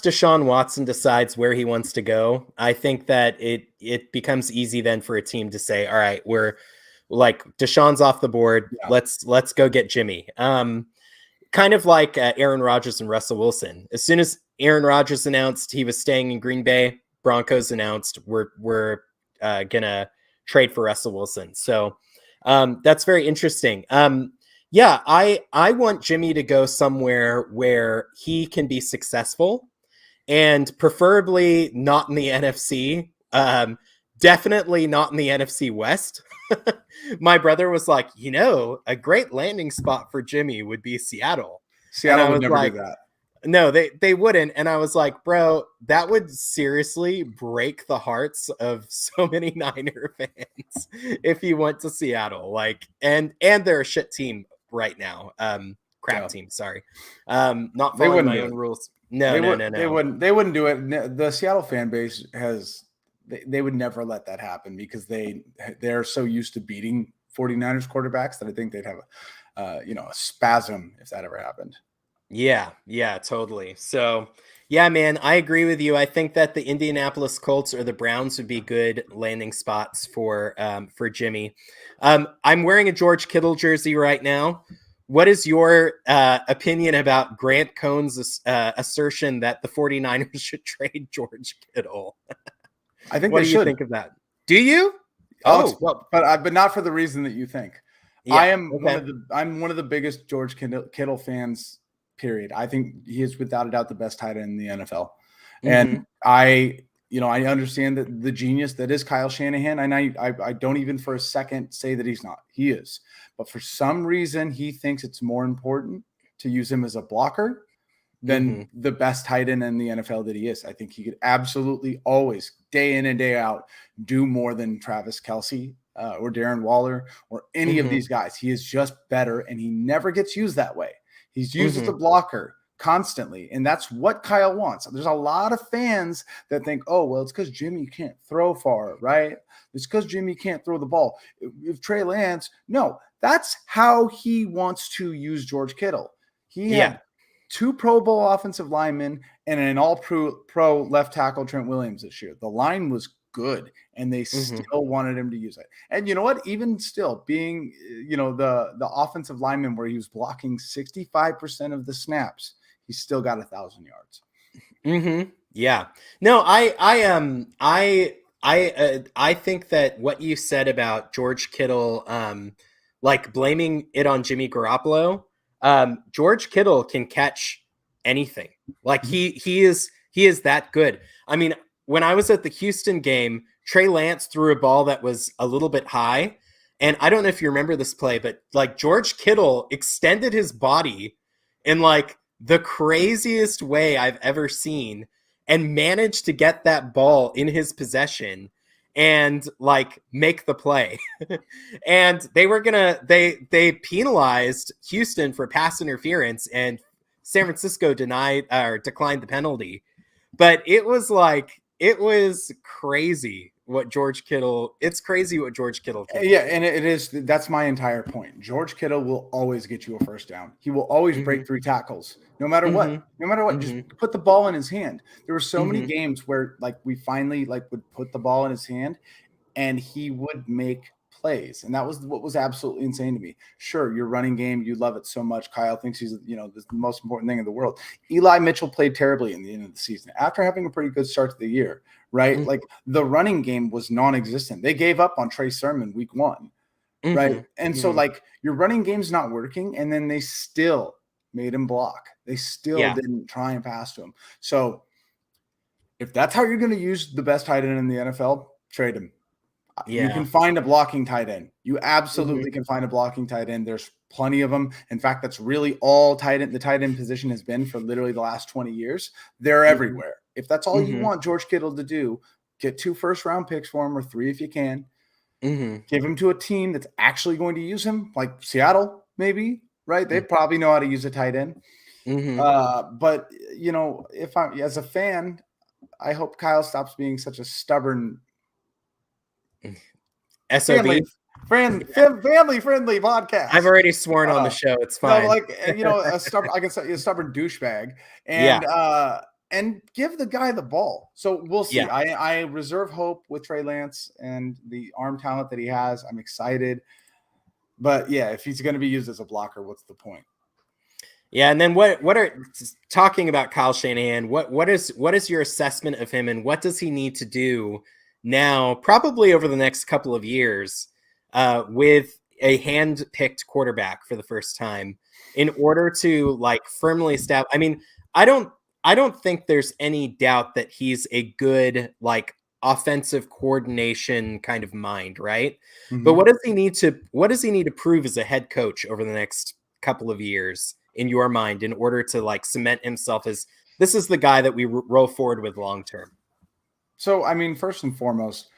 Deshaun Watson decides where he wants to go, I think that it becomes easy then for a team to say, all right, we're like, Deshaun's off the board. Yeah. Let's go get Jimmy. Kind of like Aaron Rodgers and Russell Wilson. As soon as Aaron Rodgers announced he was staying in Green Bay, Broncos announced we're gonna trade for Russell Wilson. So that's very interesting. I want Jimmy to go somewhere where he can be successful, and preferably not in the NFC. Definitely not in the NFC West. My brother was like, a great landing spot for Jimmy would be Seattle. Seattle would never do that. No, they wouldn't. And I was like, bro, that would seriously break the hearts of so many Niner fans if he went to Seattle. Like, and they're a shit team right now. Crap team, sorry. Not following my own rules. No. They wouldn't do it. The Seattle fan base they would never let that happen, because they're so used to beating 49ers quarterbacks that I think they'd have a spasm if that ever happened. Yeah, totally. So, yeah, man, I agree with you. I think that the Indianapolis Colts or the Browns would be good landing spots for Jimmy. I'm wearing a George Kittle jersey right now. What is your opinion about Grant Cohn's assertion that the 49ers should trade George Kittle? I think what do you think of that? Do you? But not for the reason that you think. Yeah, I'm one of the biggest George Kittle fans. Period. I think he is without a doubt the best tight end in the NFL, and I understand that the genius that is Kyle Shanahan, and I don't even for a second say that he's not. He is, but for some reason he thinks it's more important to use him as a blocker than the best tight end in the NFL that he is. I think he could absolutely always, day in and day out, do more than Travis Kelce or Darren Waller or any of these guys. He is just better, and he never gets used that way. He's used as a blocker constantly, and that's what Kyle wants. There's a lot of fans that think, oh, well, it's because Jimmy can't throw far, right? It's because Jimmy can't throw the ball. If Trey Lance, no, that's how he wants to use George Kittle. He had 2 Pro Bowl offensive linemen and an all-pro left tackle, Trent Williams, this year. The line was good, and they Mhm. still wanted him to use it. And you know what? Even still, being the offensive lineman where he was blocking 65% of the snaps, he still got 1,000 yards. Yeah. No, I think that what you said about George Kittle, like blaming it on Jimmy Garoppolo, George Kittle can catch anything. Like he is that good. I mean, when I was at the Houston game, Trey Lance threw a ball that was a little bit high, and I don't know if you remember this play, but like George Kittle extended his body in like the craziest way I've ever seen and managed to get that ball in his possession and like make the play. And they penalized Houston for pass interference, and San Francisco denied or declined the penalty. But it was crazy what George Kittle. It's crazy what George Kittle can do. Yeah, and it is. That's my entire point. George Kittle will always get you a first down. He will always break through tackles, no matter what. No matter what, just put the ball in his hand. There were so many games where like we finally like would put the ball in his hand, and he would make plays, and that was what was absolutely insane to me. Sure, your running game, you love it so much. Kyle thinks he's the most important thing in the world. Eli Mitchell played terribly in the end of the season after having a pretty good start to the year. Right? Like the running game was non-existent. They gave up on Trey Sermon week 1. Right? And so like your running game's not working, and then they still made him block. They still didn't try and pass to him. So if that's how you're going to use the best tight end in the NFL, trade him. You can find a blocking tight end. You absolutely can find a blocking tight end. There's plenty of them. In fact, that's really all the tight end position has been for literally the last 20 years. They're everywhere. If that's all you want George Kittle to do, get 2 first-round picks for him, or 3 if you can. Give him to a team that's actually going to use him, like Seattle, maybe, right? They probably know how to use a tight end. But, if I'm as a fan, I hope Kyle stops being such a stubborn SOB. Family-friendly podcast. I've already sworn on the show. It's fine. No, like a stubborn douchebag, and give the guy the ball. So we'll see. I reserve hope with Trey Lance and the arm talent that he has. I'm excited, but yeah, if he's going to be used as a blocker, what's the point? Yeah, and then what are talking about Kyle Shanahan? What is your assessment of him, and what does he need to do now, probably over the next couple of years, with a hand-picked quarterback for the first time, in order to like firmly establish? I mean, I don't think there's any doubt that he's a good like offensive coordination kind of mind, right? But what does he need to prove as a head coach over the next couple of years in your mind in order to like cement himself as this is the guy that we roll forward with long term? So, I mean, first and foremost,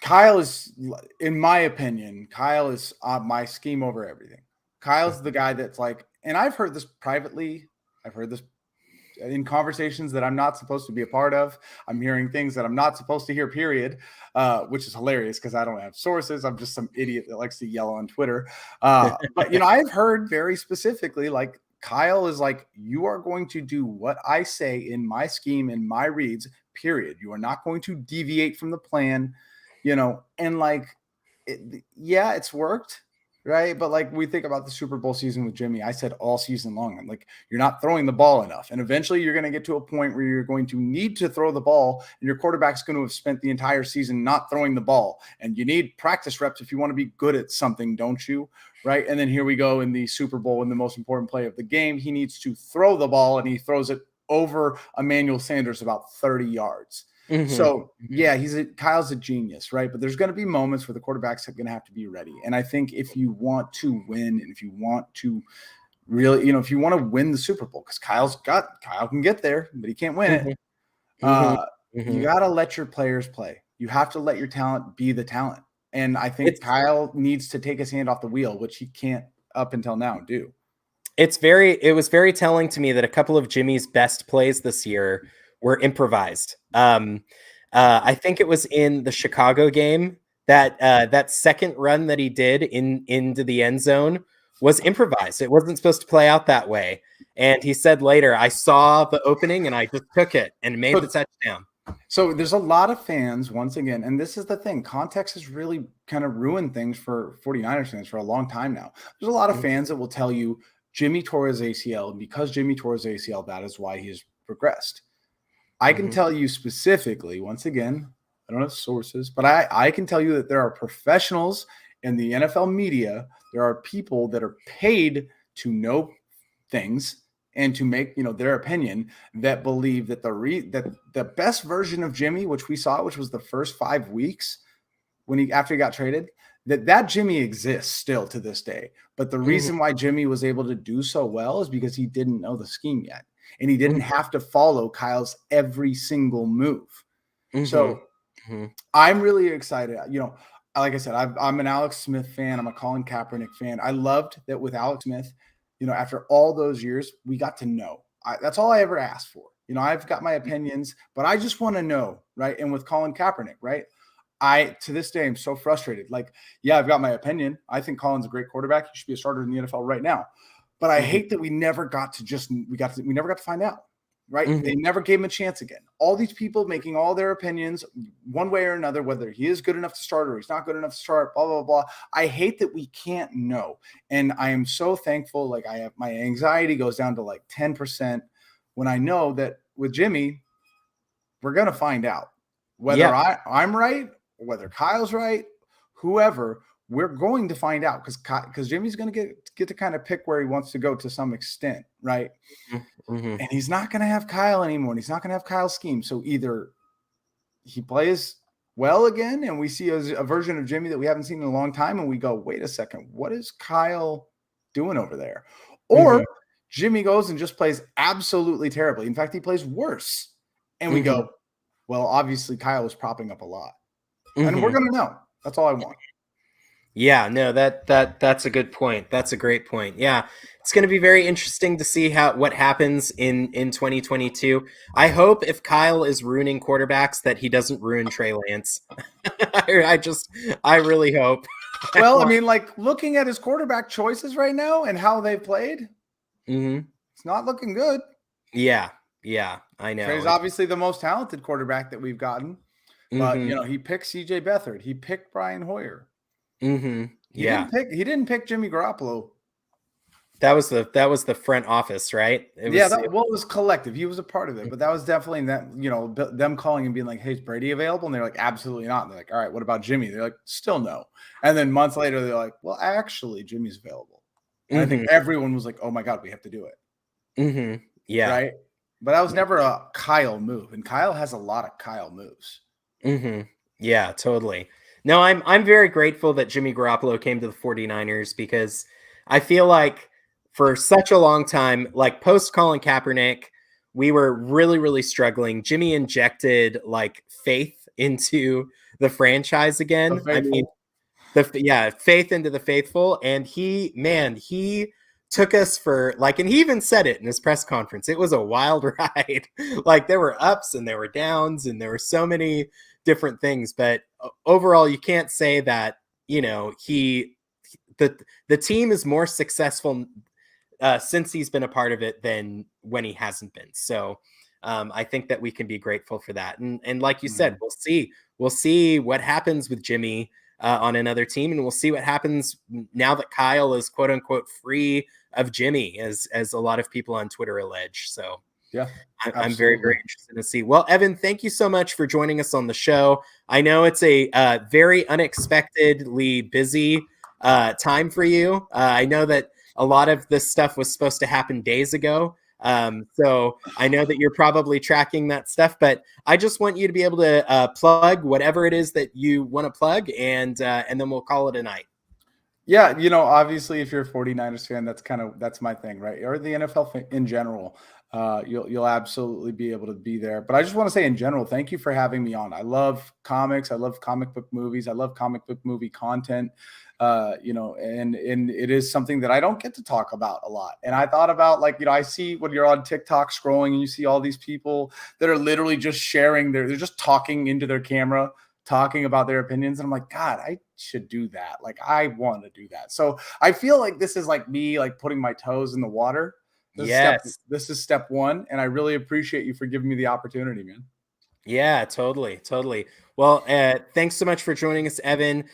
Kyle is, in my opinion, my scheme over everything. Kyle's the guy that's like, and I've heard this privately. I've heard this in conversations that I'm not supposed to be a part of. I'm hearing things that I'm not supposed to hear, period, which is hilarious because I don't have sources. I'm just some idiot that likes to yell on Twitter. But, I've heard very specifically, like, Kyle is like, you are going to do what I say in my scheme, in my reads, period. You are not going to deviate from the plan, and like, it's worked. Right. But like we think about the Super Bowl season with Jimmy, I said all season long, I'm like, you're not throwing the ball enough. And eventually you're going to get to a point where you're going to need to throw the ball, and your quarterback's going to have spent the entire season not throwing the ball. And you need practice reps if you want to be good at something, don't you? Right. And then here we go in the Super Bowl, in the most important play of the game. He needs to throw the ball, and he throws it over Emmanuel Sanders about 30 yards. So yeah, Kyle's a genius, right? But there's going to be moments where the quarterback's going to have to be ready. And I think if you want to win, and if you want to really, if you want to win the Super Bowl, because Kyle can get there, but he can't win it. You got to let your players play. You have to let your talent be the talent. And I think Kyle needs to take his hand off the wheel, which he can't up until now do. It was very telling to me that a couple of Jimmy's best plays this year were improvised. I think it was in the Chicago game that second run that he did into the end zone was improvised. It wasn't supposed to play out that way. And he said later, I saw the opening and I just took it and made the touchdown. So there's a lot of fans, once again, and this is the thing, context has really kind of ruined things for 49ers fans for a long time now. There's a lot of Mhm, fans that will tell you Jimmy tore his ACL, and because Jimmy tore his ACL, that is why he has progressed. I can mhm, tell you specifically, once again, I don't have sources, but I can tell you that there are professionals in the NFL media. There are people that are paid to know things and to make their opinion, that believe that that the best version of Jimmy, which we saw, which was the first 5 weeks when he after he got traded, that Jimmy exists still to this day. But the mhm, reason why Jimmy was able to do so well is because he didn't know the scheme yet, and he didn't mhm, have to follow Kyle's every single move. mhm, So mhm, I'm really excited. Like I said, I'm an Alex Smith fan. I'm a Colin Kaepernick fan. I loved that with Alex Smith, after all those years, we got to know. That's all I ever asked for. I've got my opinions, but I just want to know, right? And with Colin Kaepernick, right? To this day, I'm so frustrated. Like, yeah, I've got my opinion. I think Colin's a great quarterback. He should be a starter in the NFL right now. But I mhm, hate that we never got to we never got to find out. Right? mhm, They never gave him a chance again. All these people making all their opinions one way or another, whether he is good enough to start or he's not good enough to start, blah, blah, blah. I hate that we can't know. And I am so thankful. Like, I have my anxiety goes down to like 10% when I know that with Jimmy, we're going to find out whether yeah, I'm right, or whether Kyle's right, whoever. We're going to find out because Jimmy's going to get to kind of pick where he wants to go to some extent, right? mhm, mhm, And he's not going to have Kyle anymore. And he's not going to have Kyle's scheme. So either he plays well again, and we see a version of Jimmy that we haven't seen in a long time, and we go, wait a second, what is Kyle doing over there? Or mhm, Jimmy goes and just plays absolutely terribly. In fact, he plays worse. And we mhm, go, well, obviously Kyle is propping up a lot. And we're mhm. going to know. That's all I want. Yeah, no, that's a good point. That's a great point. Yeah, it's going to be very interesting to see what happens in 2022. I hope if Kyle is ruining quarterbacks that he doesn't ruin Trey Lance. I just I really hope. I Well, I want. mean, like looking at his quarterback choices right now and how they played, Mhm. it's not looking good. Yeah, yeah, I know. Trey's obviously the most talented quarterback that we've gotten, but Mhm, he picked CJ Beathard. He picked Brian Hoyer. mhm. He Yeah, didn't pick Jimmy Garoppolo. that was the front office, right? It Yeah, was. that well, it was collective. He was a part of it, but that was definitely that, them calling and being like, "Hey, is Brady available?" And they're like, "Absolutely not." And they're like, "All right, what about Jimmy?" They're like, "Still no." And then months later, they're like, "Well, actually, Jimmy's available." And I think Mhm, everyone was like, "Oh my God, we have to do it." mhm. Yeah. Right? But that was never a Kyle move. And Kyle has a lot of Kyle moves. Mhm. Yeah, totally. No, I'm very grateful that Jimmy Garoppolo came to the 49ers because I feel like for such a long time, like post Colin Kaepernick, we were really, really struggling. Jimmy injected like faith into the franchise The again. I mean, faithful. faith into the faithful. And he took us for like, and he even said it in his press conference. It was a wild ride. Like there were ups and there were downs and there were so many different things. But overall, you can't say that, the the team is more successful since he's been a part of it than when he hasn't been. So I think that we can be grateful for that. And like you said, Mhm. we'll see what happens with Jimmy on another team, and we'll see what happens now that Kyle is quote unquote free of Jimmy, as a lot of people on Twitter allege. So Yeah, I'm very, very absolutely. interested to see. Well, Evan, thank you so much for joining us on the show. I know it's a very unexpectedly busy time for you. I know that a lot of this stuff was supposed to happen days ago. So I know that you're probably tracking that stuff, but I just want you to be able to plug whatever it is that you want to plug, and then we'll call it a night. Yeah, obviously if you're a 49ers fan, that's my thing, right? Or the NFL in general. You'll absolutely be able to be there. But I just want to say in general, thank you for having me on. I love comics, I love comic book movies, I love comic book movie content. And it is something that I don't get to talk about a lot. And I thought about like, I see when you're on TikTok scrolling and you see all these people that are literally just sharing they're just talking into their camera, talking about their opinions. And I'm like, God, I should do that. Like, I want to do that. So I feel like this is like me, like putting my toes in the water. This is step, Yes. this is step one. And I really appreciate you for giving me the opportunity, man. Yeah, totally, totally. Well, thanks so much for joining us, Evan.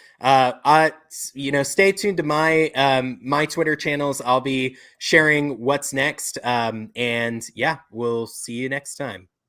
Stay tuned to my Twitter channels. I'll be sharing what's next. And yeah, we'll see you next time.